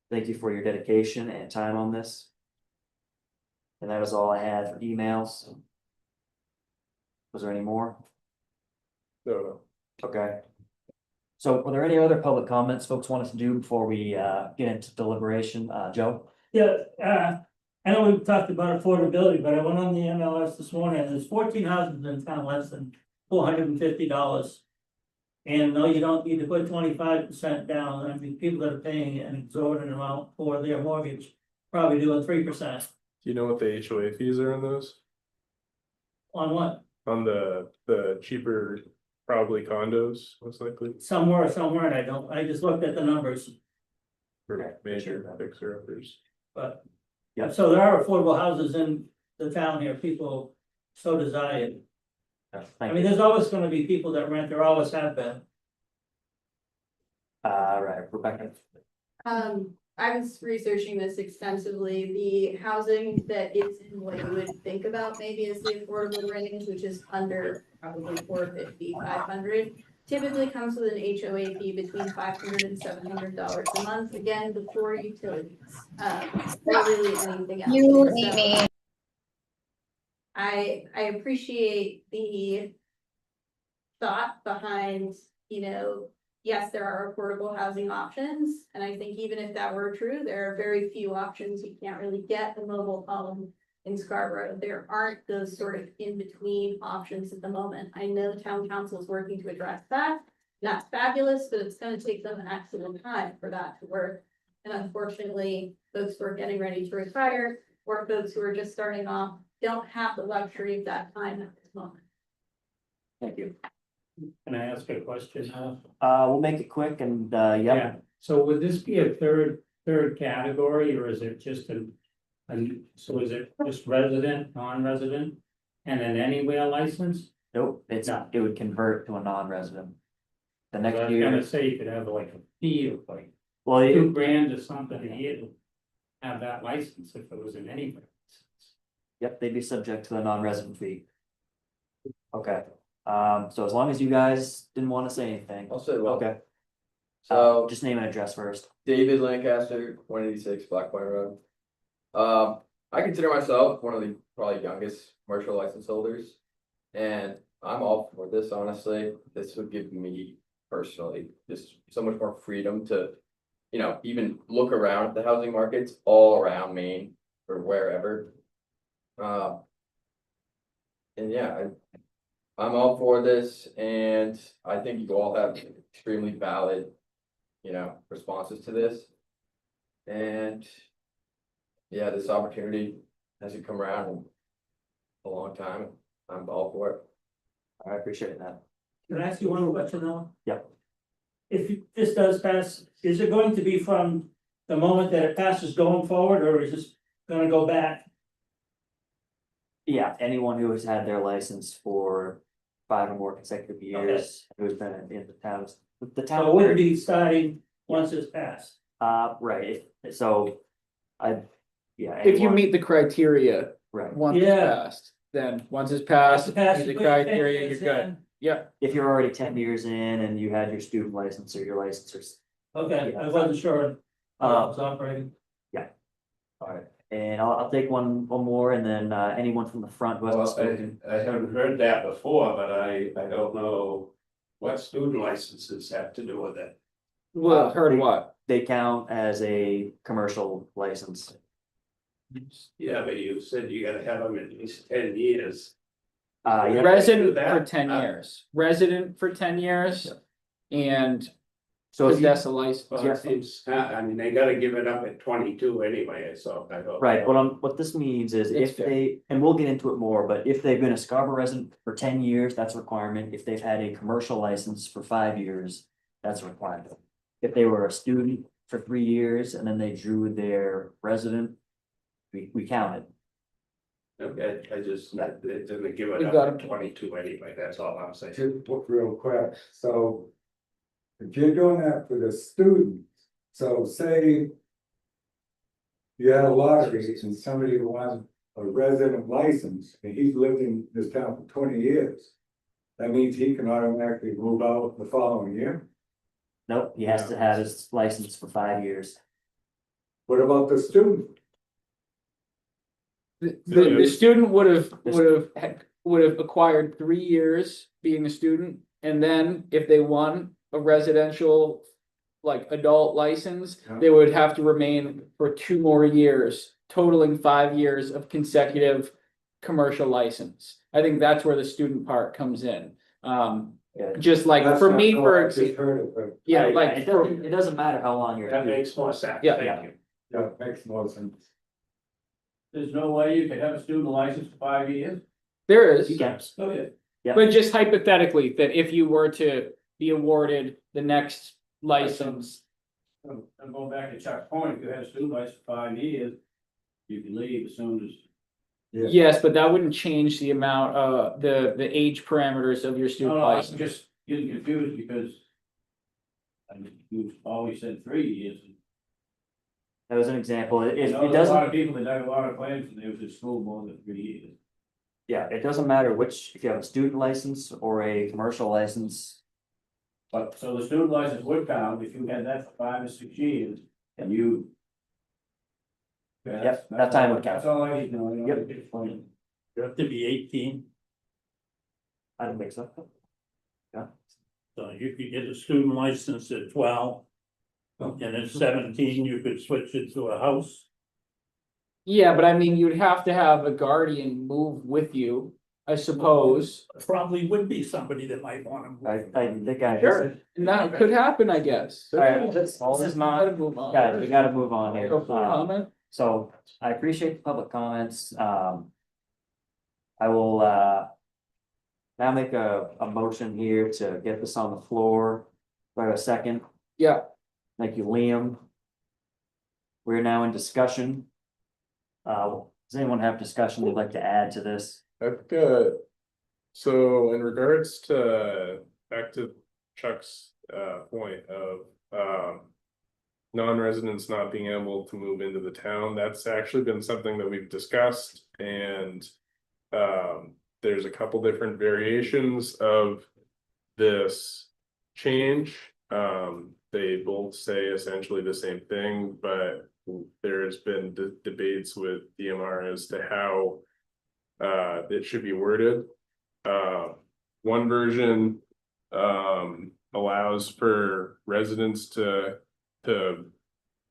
Thank you for your dedication and time on this. And that is all I had for emails. Was there any more? No, Okay. So were there any other public comments folks want us to do before we get into deliberation? Joe? Yeah, I know we've talked about affordability, but I went on the MLS this morning, and there's 14 houses in town less than $450. And no, you don't need to put 25% down. I mean, people that are paying an exorbitant amount for their mortgage, probably doing 3%. do you know what the HOA fees are on those? On what? On the cheaper, probably condos, most likely, Somewhere, and I just looked at the numbers, for major fixer uppers. but. Yeah. So there are affordable houses in the town here, people so desire. I Thank mean, you. there's always gonna be people that rent, there always have been. Right, Rebecca. I was researching this extensively. The housing that is in what you would think about maybe as the affordable range, which is under probably 450, 500, typically comes with an HOA fee between $500 and $700 a month, again, before utilities, or really anything else. You So need me. I appreciate the thought behind, yes, there are affordable housing options. And I think even if that were true, there are very few options. You can't really get a mobile home in Scarborough. There aren't those sort of in-between options at the moment. I know the town council is working to address that. That's fabulous, but it's gonna take them actual time for that to work. And unfortunately, folks who are getting ready to retire or folks who are just starting off don't have the luxury of that time at this moment. Thank you. Can I ask a question? We'll make it quick and, yeah, So would this be a third category, or is it just so is it just resident, non-resident, and an anywhere license? nope, No. it would convert to a non-resident. The I next was year, gonna say you could have like a fee of like well, $2,000 or something a year to have that license if it was an anywhere. yep, they'd be subject to a non-resident fee. Okay, so as long as you guys didn't want to say anything, I'll say, well, okay, so just name and address first. David Lancaster, 186 Black Point Road. I consider myself one of the probably youngest commercial license holders. And I'm all for this, honestly. This would give me personally just so much more freedom to, even look around at the housing markets all around Maine or wherever. And yeah, I'm all for this, and I think you all have extremely valid, responses to this. And yeah, this opportunity hasn't come around in a long time. I'm all for it. I appreciate that. Can I ask you one more question though? Yep. If this does pass, is it going to be from the moment that it passes going forward, or is this gonna go back? Yeah, anyone who has had their license for 5 or more consecutive years, who's been in the towns, the So town. it wouldn't be starting once it's passed? Right, so, yeah. If you anyone- meet the criteria, Right, once it's Yeah. passed, then once it's passed, Pass meet the it, criteria, you're it's good. in. Yeah, if you're already 10 years in and you had your student license or your license Okay, I wasn't sure. I was operating. Alright, and I'll take one more and then anyone from the front who hasn't Well, spoken. I haven't heard that before, but I don't know what student licenses have to do with it. well, heard what? They count as a commercial license. Yeah, but you said you gotta have them at least 10 years. Yeah, Resident do that. for 10 years, resident for 10 years. And so if you, possess a license. Well, it seems, I mean, they gotta give it up at 22 anyway, so I don't. right, what this means is That's if fair. they, and we'll get into it more, but if they've been a Scarborough resident for 10 years, that's a requirement. If they've had a commercial license for 5 years, that's a requirement. If they were a student for 3 years and then they drew their resident, we count it. Okay, I just, it doesn't give it You up got at it. 22 anyway, that's all I'm saying. Just real quick, so. If you're doing that for the students, so say. You had a lottery and somebody wants a resident license and he's lived in this town for 20 years. That means he can automatically move out the following year. Nope, he has to have his license for 5 years. What about the student? The student would have acquired 3 years being a student, and then if they won a residential. Like adult license, they would have to remain for 2 more years, totaling 5 years of consecutive commercial license. I think that's where the student part comes in. Yeah. Just like That's for not me, how for I just example, heard it, but yeah, It like doesn't, it doesn't matter how long you're. That makes more sense. Yeah. Thank you. yeah, it makes more sense. There's no way you could have a student license for 5 years? there is. You can. Oh, yeah. Yeah. But just hypothetically, that if you were to be awarded the next license, I'm going back to Chuck's point, if you had a student license for 5 years, you can leave as soon as. Yeah. yes, but that wouldn't change the amount, the age parameters of your student I'm license. just getting confused because. I mean, you've always said 3 years. That was an example. It You know, there's a lot of doesn't, people that have a lot of claims and they was in school more than 3 years. yeah, it doesn't matter which, if you have a student license or a commercial license. But, so the student license would count if you had that for 5 or 6 years and you. Yeah, Yep, that time would count. That's all I need to know. You know, Yep. it's funny. You have to be 18, I don't think so. so you could get a student license at 12. And at 17, you could switch it to a house. Yeah, but I mean, you'd have to have a guardian move with you, I suppose. Probably would be somebody that might want to. I think I. Sure. And that could happen, I guess. Alright, this is not, Gotta move on. guys, we gotta move on here. Go for a comment. So I appreciate the public comments, I will, now make a motion here to get this on the floor. Do I have a second? Yeah, Thank you, Liam. We're now in discussion. Does anyone have discussion they'd like to add to this? I've got, so in regards to, back to Chuck's point of non-residents not being able to move into the town, that's actually been something that we've discussed, and there's a couple different variations of this change. They both say essentially the same thing, but there's been debates with DMR as to how it should be worded. One version allows for residents to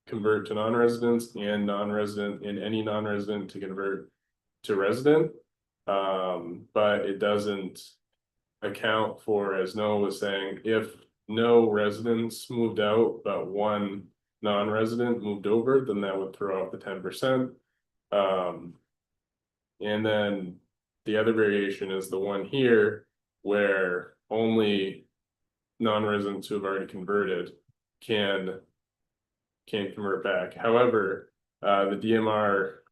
convert to non-residents, and non-resident, and any non-resident to convert to resident. But it doesn't account for, as Noah was saying, if no residents moved out, but one non-resident moved over, then that would throw out the 10%. And then the other variation is the one here, where only non-residents who have already converted can convert back. However, the DMR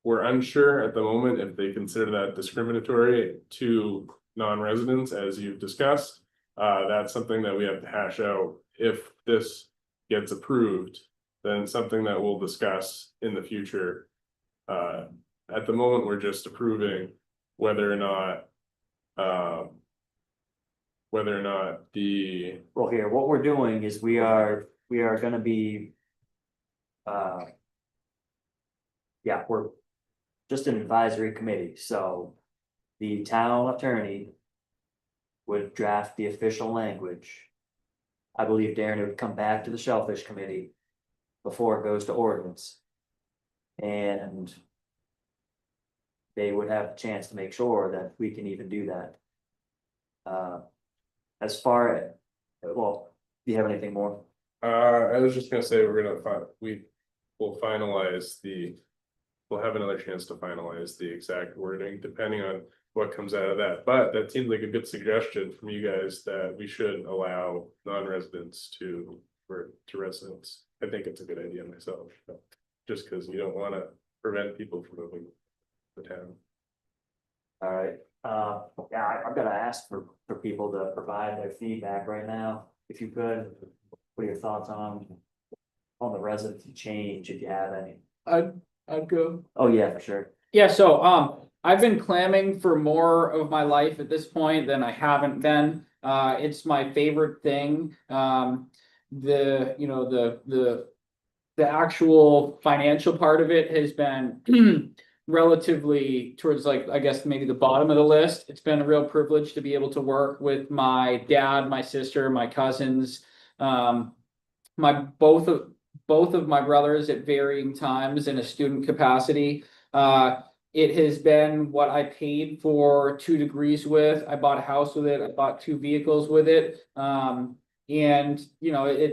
we're unsure at the moment if they consider that discriminatory to non-residents, as you've discussed. That's something that we have to hash out. If this gets approved, then something that we'll discuss in the future. At the moment, we're just approving whether or not the, Well, here, what we're doing is we are gonna be. Yeah, we're just an advisory committee, so the town attorney would draft the official language. I believe Darren would come back to the Shellfish Committee before it goes to ordinance. And they would have a chance to make sure that we can even do that. As far as, well, do you have anything more? I was just gonna say, we're gonna we will finalize we'll have another chance to finalize the exact wording depending on what comes out of that. But that seems like a good suggestion from you guys, that we should allow non-residents to residents. I think it's a good idea myself, just because you don't want to prevent people from moving to town. All right, yeah, I'm gonna ask for people to provide their feedback right now, if you could. What are your thoughts on the residency change, if you have any? I'd go. Oh, yeah, for sure. Yeah, so I've been clamming for more of my life at this point than I haven't been. It's my favorite thing. The the actual financial part of it has been relatively towards like, I guess, maybe the bottom of the list. It's been a real privilege to be able to work with my dad, my sister, my cousins, my both of my brothers at varying times in a student capacity. It has been what I paid for 2 degrees with. I bought a house with it. I bought 2 vehicles with it. And you know,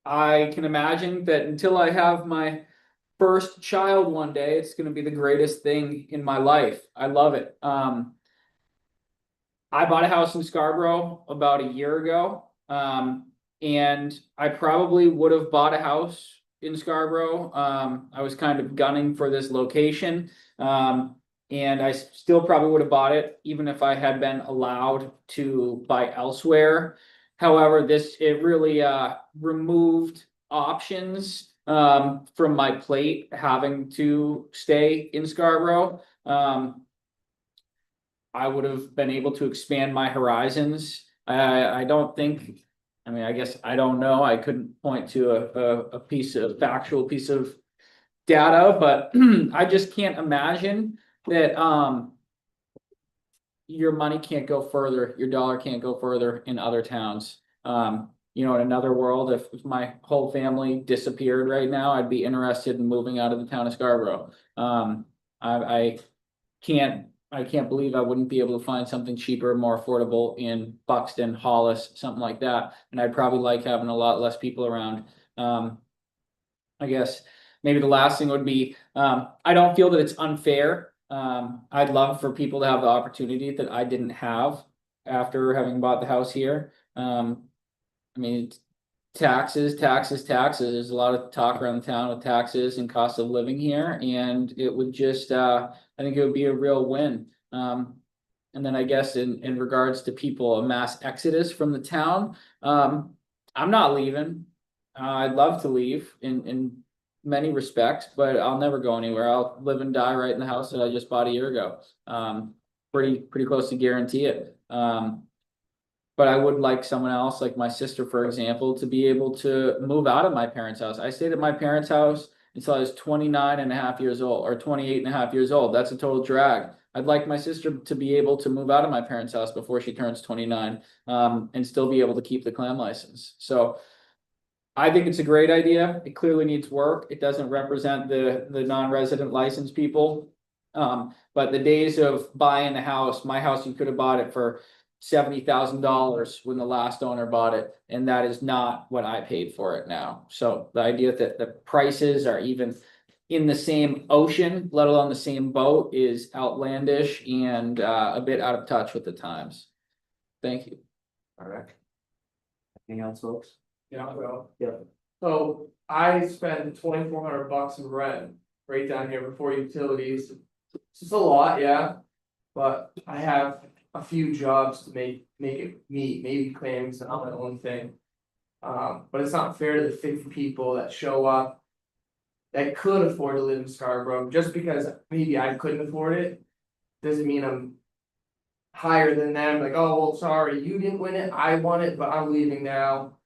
I can imagine that until I have my first child one day, it's going to be the greatest thing in my life. I love it. I bought a house in Scarborough about a year ago. And I probably would have bought a house in Scarborough. I was kind of gunning for this location. And I still probably would have bought it even if I had been allowed to buy elsewhere. However, it really removed options from my plate having to stay in Scarborough. I would have been able to expand my horizons. I don't think, I mean, I guess I don't know. I couldn't point to a factual piece of data, but I just can't imagine that your money can't go further, your dollar can't go further in other towns. You know, in another world, if my whole family disappeared right now, I'd be interested in moving out of the town of Scarborough. I can't believe I wouldn't be able to find something cheaper, more affordable in Buxton, Hollis, something like that. And I'd probably like having a lot less people around. I guess maybe the last thing would be, I don't feel that it's unfair. I'd love for people to have the opportunity that I didn't have after having bought the house here. I mean, taxes. There's a lot of talk around the town with taxes and cost of living here, and it would just, I think it would be a real win. And then I guess in regards to people, a mass exodus from the town, I'm not leaving. I'd love to leave in many respects, but I'll never go anywhere. I'll live and die right in the house that I just bought a year ago. Pretty close to guarantee it. But I would like someone else, like my sister, for example, to be able to move out of my parents' house. I stayed at my parents' house until I was 29 and a half years old, or 28 and a half years old. That's a total drag. I'd like my sister to be able to move out of my parents' house before she turns 29, and still be able to keep the clan license. So I think it's a great idea. It clearly needs work. It doesn't represent the non-resident licensed people. But the days of buying a house, my house, you could have bought it for $70,000 when the last owner bought it, and that is not what I paid for it now. So the idea that the prices are even in the same ocean, let alone the same boat, is outlandish and a bit out of touch with the times. Thank you. All right. Anything else, folks? Yeah, well, Yeah. so I spend $2,400 in rent right down here before utilities. It's just a lot, yeah, but I have a few jobs to make it meet, maybe claims not my own thing. But it's not fair to the 50 people that show up that could afford to live in Scarborough. Just because maybe I couldn't afford it doesn't mean I'm higher than them. Like, oh well, sorry, you didn't win it, I won it, but I'm leaving now.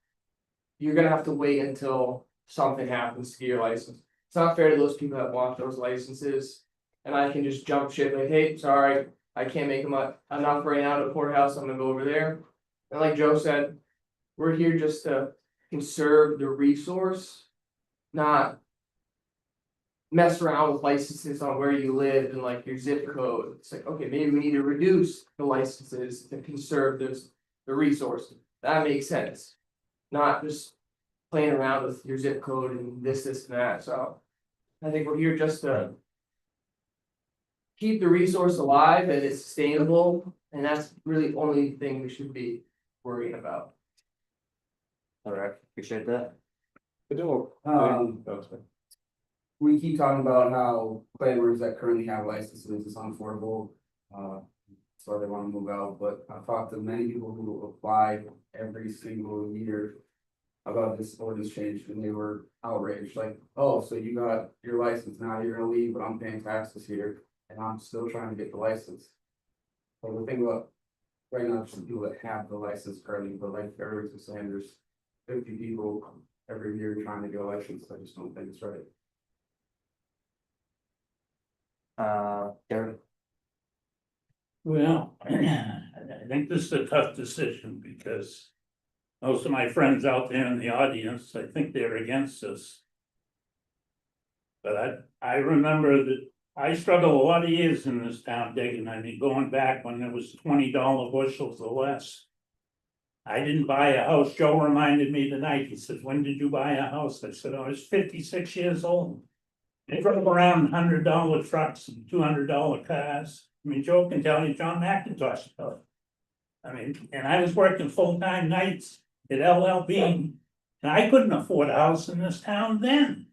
You're gonna have to wait until something happens to get your license. It's not fair to those people that want those licenses. And I can just jump ship like, hey, sorry, I can't make enough right now to courthouse, I'm gonna go over there. And like Joe said, we're here just to conserve the resource, not mess around with licenses on where you live and like your zip code. It's like, okay, maybe we need to reduce the licenses to conserve the resource. That makes sense. Not just playing around with your zip code and this and that. So I think we're here just to keep the resource alive and it's sustainable, and that's really the only thing we should be worrying about. All right, appreciate that. I don't. We keep talking about how claimers that currently have licenses is unaffordable. So they want to move out, but I've talked to many people who apply every single year about this ordinance change, and they were outraged, like, oh, so you got your license, now you're gonna leave, but I'm paying taxes here, and I'm still trying to get the license. So the thing about, right now, just the people that have the license currently, but like everybody's saying, there's 50 people every year trying to get a license, I just don't think it's right. Derek, Well, I think this is a tough decision because most of my friends out there in the audience, I think they're against us. But I remember that I struggled a lot of years in this town digging. I mean, going back when there was $20 bushels or less. I didn't buy a house. Joe reminded me tonight. He says, "When did you buy a house?" I said, "I was 56 years old." I drove around $100 trucks and $200 cars. I mean, Joe can tell you, John McIntosh about it. I mean, and I was working full-time nights at LLB, and I couldn't afford a house in this town then.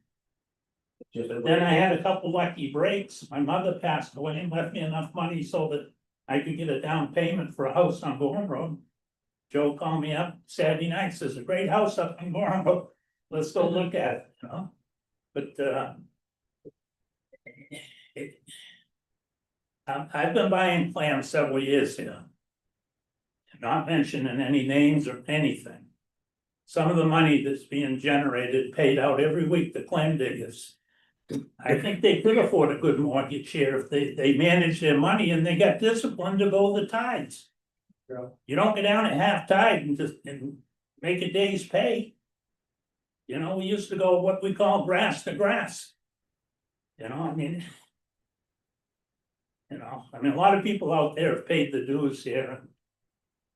But then I had a couple lucky breaks. My mother passed away and left me enough money so that I could get a down payment for a house on Gorham Road. Joe called me up Saturday night, says, "A great house up in Gorham Road. Let's go look at it, you know?" But I've been buying plants several years here. Not mentioning any names or anything. Some of the money that's being generated paid out every week to claim diggers. I think they could afford a good mortgage here if they manage their money and they got discipline to go the tides. Yeah. You don't go down at half tide and make a day's pay. You know, we used to go what we call grass to grass. You know, I mean. You know, I mean, a lot of people out there have paid the dues here. And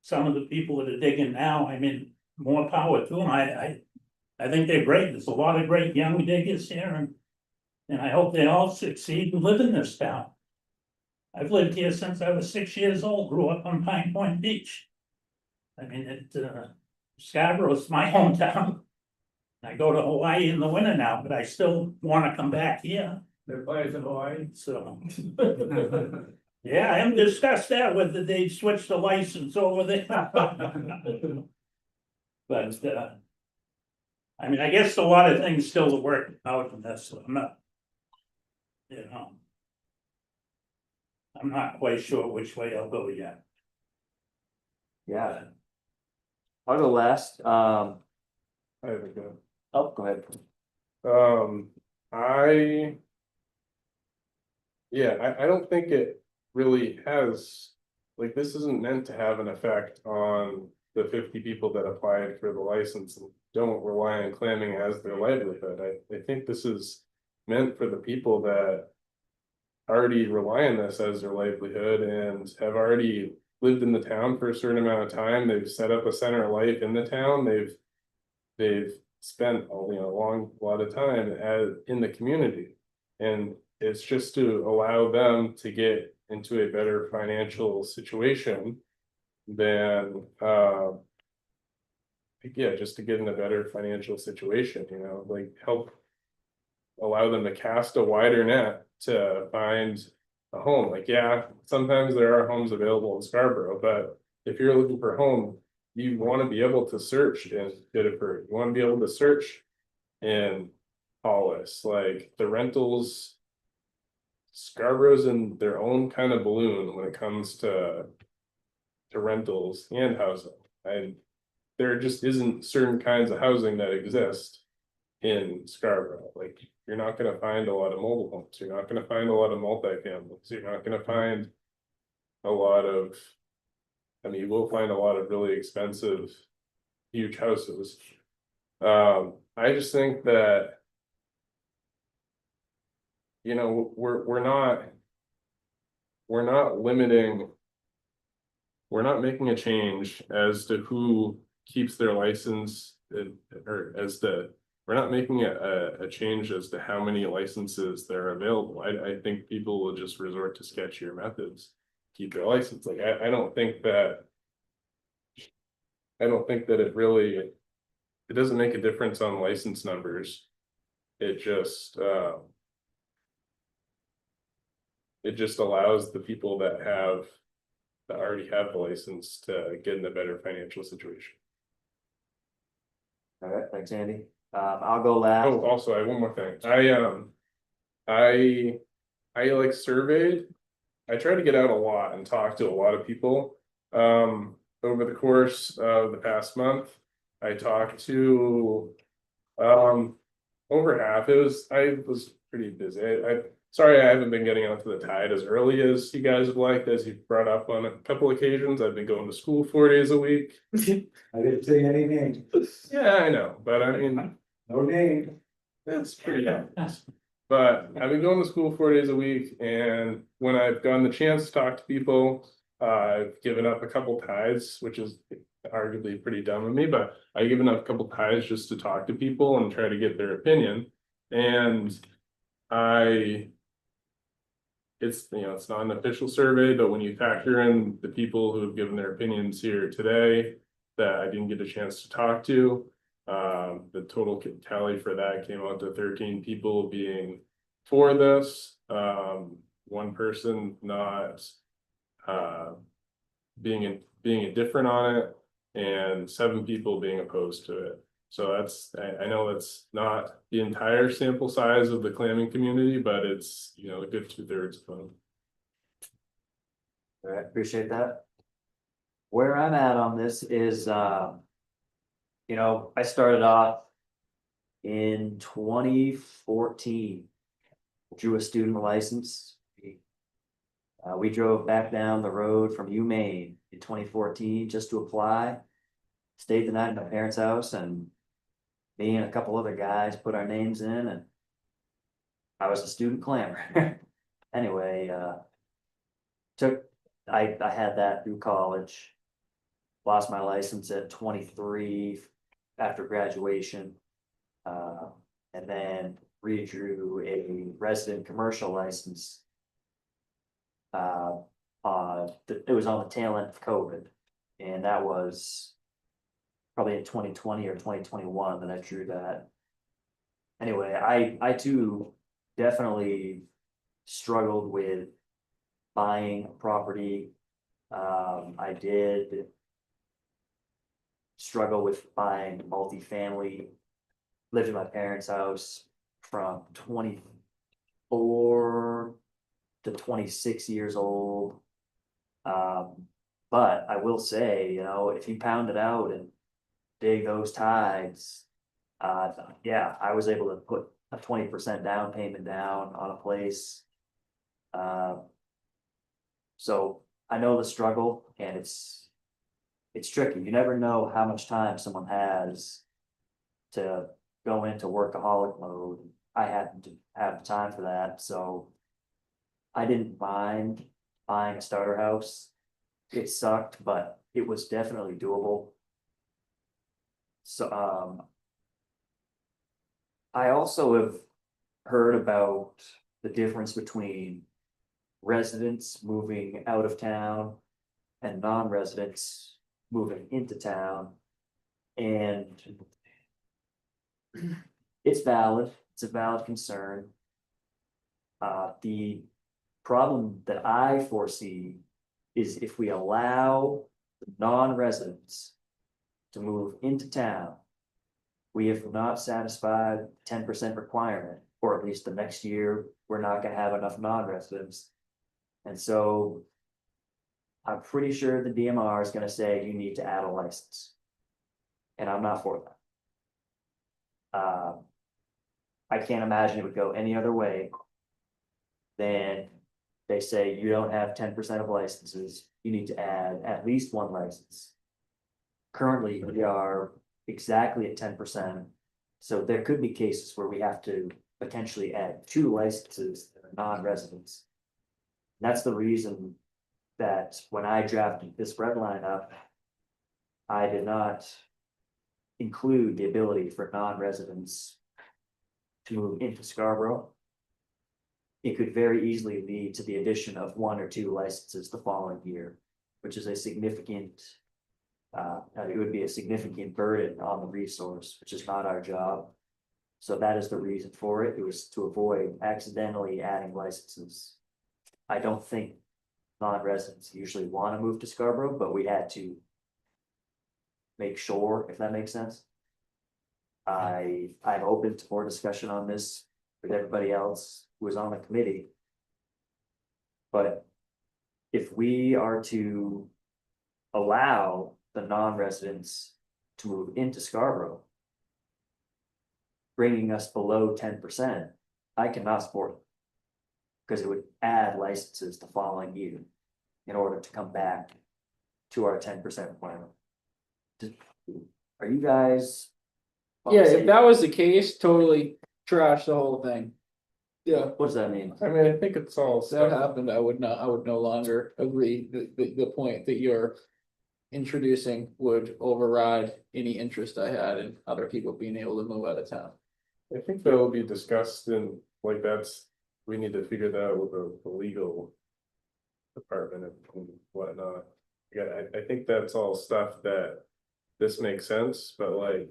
some of the people that are digging now, I mean, more power to them. I think they're great. There's a lot of great young diggers here and I hope they all succeed and live in this town. I've lived here since I was 6 years old, grew up on Pine Point Beach. I mean, Scaborough's my hometown. I go to Hawaii in the winter now, but I still want to come back here. Their players in Hawaii. So. Yeah, I haven't discussed that whether they switched the license over there. But I mean, I guess a lot of things still to work out in this, so I'm not. You know. I'm not quite sure which way I'll go yet. yeah. I'll go last, I have a go. oh, go ahead. I don't think it really has, like, this isn't meant to have an effect on the 50 people that applied for the license and don't rely on clamming as their livelihood. I think this is meant for the people that already rely on this as their livelihood and have already lived in the town for a certain amount of time. They've set up a center of life in the town. They've spent a long lot of time in the community, and it's just to allow them to get into a better financial situation than just to get in a better financial situation, like help allow them to cast a wider net to find a home. Like, yeah, sometimes there are homes available in Scarborough, but if you're looking for a home, you want to be able to search in Biddeford. You want to be able to search in Hollis. Like, the rentals, Scarborough's in their own kind of balloon when it comes to rentals and housing. And there just isn't certain kinds of housing that exist in Scarborough. Like, you're not going to find a lot of mobile homes. You're not going to find a lot of multifamilies. You're not going to find a lot of, I mean, you will find a lot of really expensive, huge houses. I just think that, we're not limiting, we're not making a change as to who keeps their license, or we're not making a change as to how many licenses there are available. I think people will just resort to sketchier methods to keep their license. Like, I don't think that it doesn't make a difference on license numbers. It just allows the people that already have the license to get in a better financial situation. All right, thanks, Andy. I'll go last. Oh, also, I have one more thing. I like surveyed. I try to get out a lot and talk to a lot of people. Over the course of the past month, I talked to Over half, I was pretty busy, sorry, I haven't been getting out to the tide as early as you guys have liked, as you brought up on a couple occasions, I've been going to school 4 days a week. I didn't say any names, Yeah, I know, but I mean, no name. that's pretty obvious. But I've been going to school 4 days a week, and when I've gotten the chance to talk to people, I've given up a couple tides, which is arguably pretty dumb of me, but I've given up a couple tides just to talk to people and try to get their opinion. And it's, it's not an official survey, but when you factor in the people who have given their opinions here today that I didn't get a chance to talk to, the total tally for that came out to 13 people being for this, one person not being indifferent on it, and 7 people being opposed to it. So I know that's not the entire sample size of the clamming community, but it's, a good 2/3 of them. All right, appreciate that. Where I'm at on this is, I started off in 2014. Drew a student license. We drove back down the road from UMaine in 2014 just to apply. Stayed the night at my parents' house, and me and a couple other guys put our names in, and I was a student clammer. Anyway, I had that through college. Lost my license at 23 after graduation. And then redrew a resident commercial license. It was on the tail end of COVID, and that was probably in 2020 or 2021 that I drew that. Anyway, I too definitely struggled with buying a property. I did struggle with buying multifamily. Lived in my parents' house from 24 to 26 years old. But I will say, if you pound it out and dig those tides, yeah, I was able to put a 20% down payment down on a place. So I know the struggle, and it's tricky. You never know how much time someone has to go into workaholic mode. I happened to have the time for that, so I didn't mind buying a starter house. It sucked, but it was definitely doable. So I also have heard about the difference between residents moving out of town and non-residents moving into town. And it's valid, it's a valid concern. The problem that I foresee is if we allow the non-residents to move into town, we have not satisfied 10% requirement, or at least the next year, we're not gonna have enough non-residents. And so I'm pretty sure the DMR is gonna say you need to add a license. And I'm not for that. I can't imagine it would go any other way than they say you don't have 10% of licenses, you need to add at least 1 license. Currently, we are exactly at 10%. So there could be cases where we have to potentially add 2 licenses that are non-residents. That's the reason that when I drafted this red line up, I did not include the ability for non-residents to move into Scarborough. It could very easily lead to the addition of 1 or 2 licenses the following year, which is a significant, it would be a significant burden on the resource, which is not our job. So that is the reason for it. It was to avoid accidentally adding licenses. I don't think non-residents usually want to move to Scarborough, but we had to make sure, if that makes sense. I'm open to more discussion on this with everybody else who was on the committee. But if we are to allow the non-residents to move into Scarborough, bringing us below 10%, I cannot support it. Because it would add licenses the following year in order to come back to our 10% requirement. Are you guys? Yeah, if that was the case, totally trash the whole thing. Yeah, What does that mean? I mean, I think it's all if that stuff. happened, I would no longer agree. The point that you're introducing would override any interest I had in other people being able to move out of town. I think that will be discussed and like we need to figure that out with the legal department and whatnot. Yeah, I think that's all stuff that this makes sense, but like.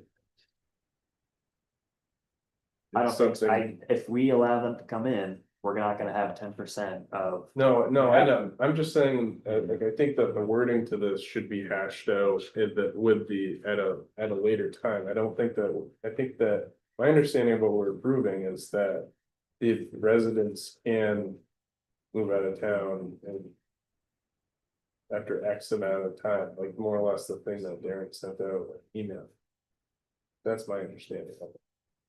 I don't it's think, something- if we allow them to come in, we're not gonna have 10% of. No, I know, I'm just saying, like, I think that the wording to this should be hashed out at a later time. I think that my understanding of what we're approving is that if residents can move out of town and after X amount of time, like more or less the thing that Darren sent out an email. That's my understanding of it.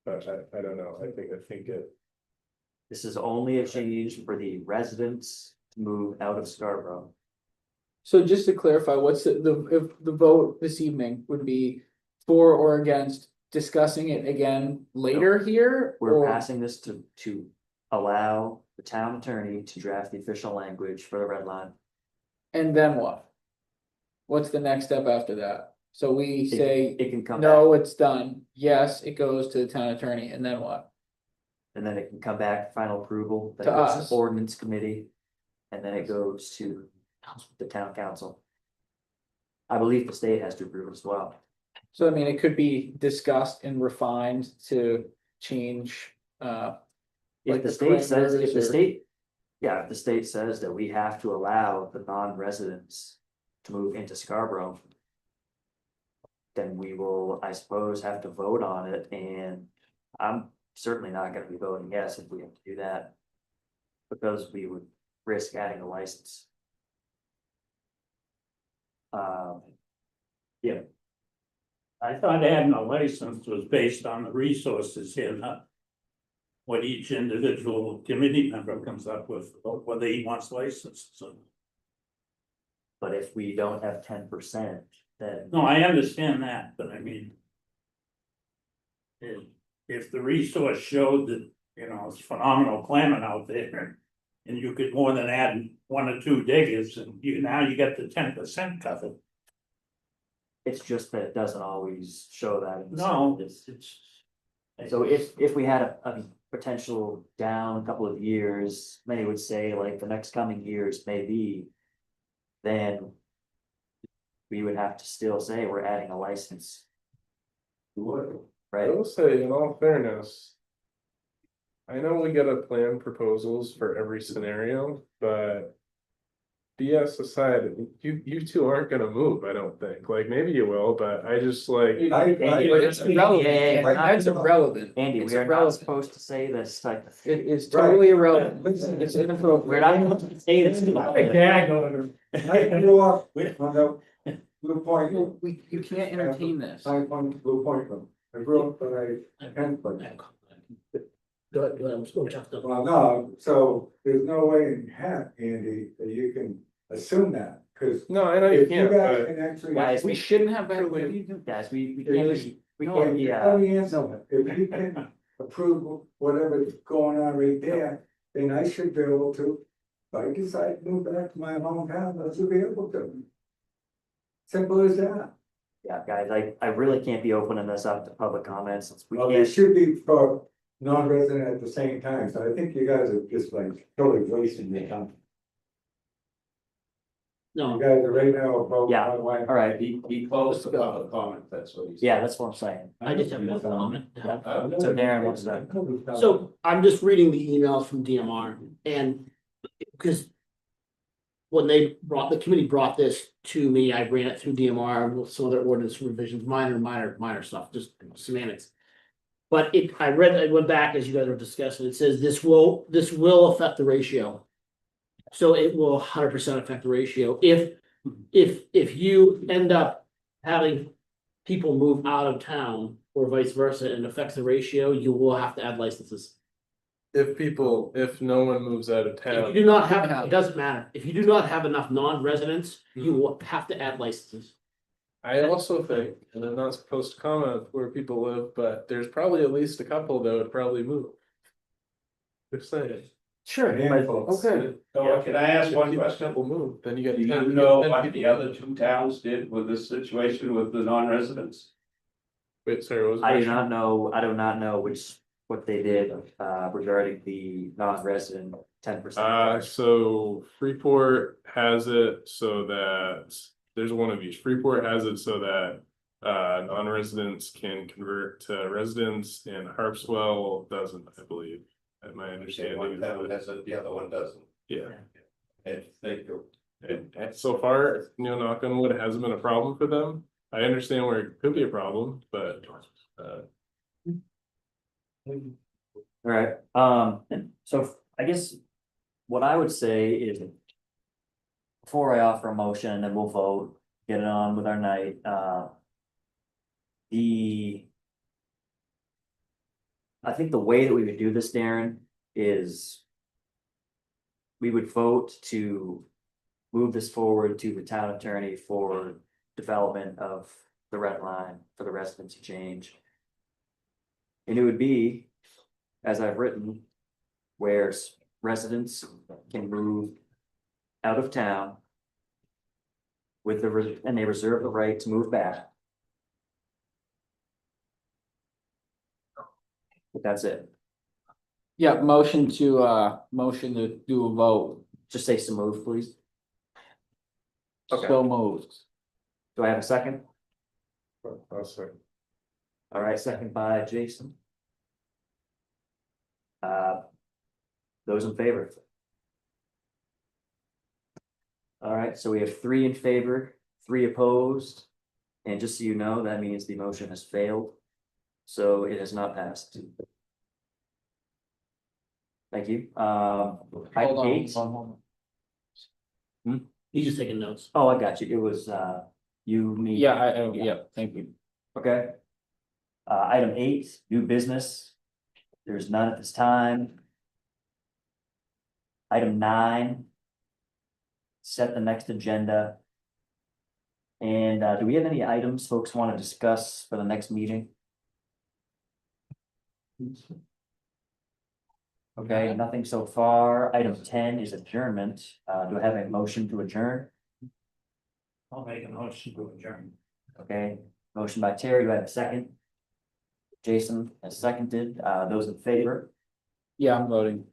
But I don't know, I think it. This is only a change for the residents to move out of Scarborough. So just to clarify, what's if the vote this evening would be for or against discussing it again later here? We're or- passing this to allow the town attorney to draft the official language for the red line. And then what? What's the next step after that? So we say, It can come back, no, it's done. Yes, it goes to the town attorney, and then what? and then it can come back, final approval, then To it goes us. to ordinance committee. And then it goes to the town council. I believe the state has to approve as well. So I mean, it could be discussed and refined to change, If like the the state says, if the parameters or- state, yeah, if the state says that we have to allow the non-residents to move into Scarborough. Then we will, I suppose, have to vote on it, and I'm certainly not gonna be voting yes if we have to do that. Because we would risk adding a license. Yeah, I thought adding a license was based on the resources here, not what each individual committee member comes up with, whether he wants licenses. So, but if we don't have 10%, then. no, I understand that, but I mean. If the resource showed that, it's phenomenal clamming out there. And you could more than add 1 or 2 diggers, and now you get the 10% covered. It's just that it doesn't always show that. in the No, surveys. So if we had a potential down couple of years, many would say like the next coming years maybe. Then. We would have to still say we're adding a license. I Right, will say, in all fairness. I know we get a plan proposals for every scenario, but. BS aside, you two aren't gonna move, I don't think, like, maybe you will, but I just like. It's irrelevant. That's irrelevant. Andy, It's we are not irrelevant. supposed to say this type of It thing. is totally irrelevant. It's inappropriate. We're not supposed to say this. I grew up on the Blue Point. You can't entertain this. High Point, Blue Point. I grew up on a 10 foot. Go ahead, I'm just going to check the. Well, no, so there's no way in heck, Andy, that you can assume that, because No, I know you if you can't, guys but can actually. Guys, We shouldn't have that. Guys, we can't be, we No, can't be, let me answer that. If you can approve whatever's going on right there, then I should be able to. If I decide to move back to my hometown, I should be able to. Simple as that. yeah, guys, I really can't be opening this up to public comments, since we Well, it can't. should be for non-resident at the same time, so I think you guys are just like totally wasting your time. No, You guys are right now about. Yeah, all right, He closed the public comment, that's what he said. yeah, that's what I'm saying. I just have one comment. So Darren, what's that? So I'm just reading the emails from DMR and because. When the committee brought this to me, I ran it through DMR with some other ordinance revisions, minor stuff, just semantics. But I went back as you guys were discussing, it says this will affect the ratio. So it will 100% affect the ratio. If you end up having people move out of town or vice versa, and affects the ratio, you will have to add licenses. If no one moves out of If you town, do not have, it doesn't matter, if you do not have enough non-residents, you will have to add licenses. I also think, and I'm not supposed to comment where people live, but there's probably at least a couple that would probably move. Just saying. Sure. Handfuls. Okay. So can I ask one question? People move, then you get. Do you 10 know 10 what the people. other two towns did with this situation with the non-residents? Wait, sorry, what was the I do question? not know, I do not know what they did, regarding the non-resident 10%. So Freeport has it so that, there's one of each, Freeport has it so that. Non-residents can convert to residents, and Harpswell doesn't, I believe, at my understanding. One town has it, the other one doesn't. Yeah, And thank you. and so far, knock on wood, it hasn't been a problem for them. I understand where it could be a problem, but, Alright, so I guess what I would say is. Before I offer a motion, and then we'll vote, get it on with our night, I think the way that we would do this, Darren, is. We would vote to move this forward to the town attorney for development of the red line for the residency change. And it would be, as I've written, where residents can move out of town with and they reserve the right to move back. But that's it. Yeah, motion to do a vote. Just say so move, please. Okay. So moved. Do I have a second? oh, sorry. All right, second by Jason. Those in favor? All right, so we have 3 in favor, 3 opposed. And just so you know, that means the motion has failed. So it has not passed. Thank you. Item Hold on, 8. hold on. He's just taking notes. Oh, I got you. It was you, me. Yeah, yeah, thank you. Okay. Item 8, new business. There's none at this time. Item 9. Set the next agenda. And do we have any items folks want to discuss for the next meeting? Okay, nothing so far. Item 10 is adjournment. Do I have a motion to adjourn? I'll make a motion to adjourn. Okay, motion by Terry. Do I have a second? Jason has seconded. Those in favor? Yeah, I'm voting.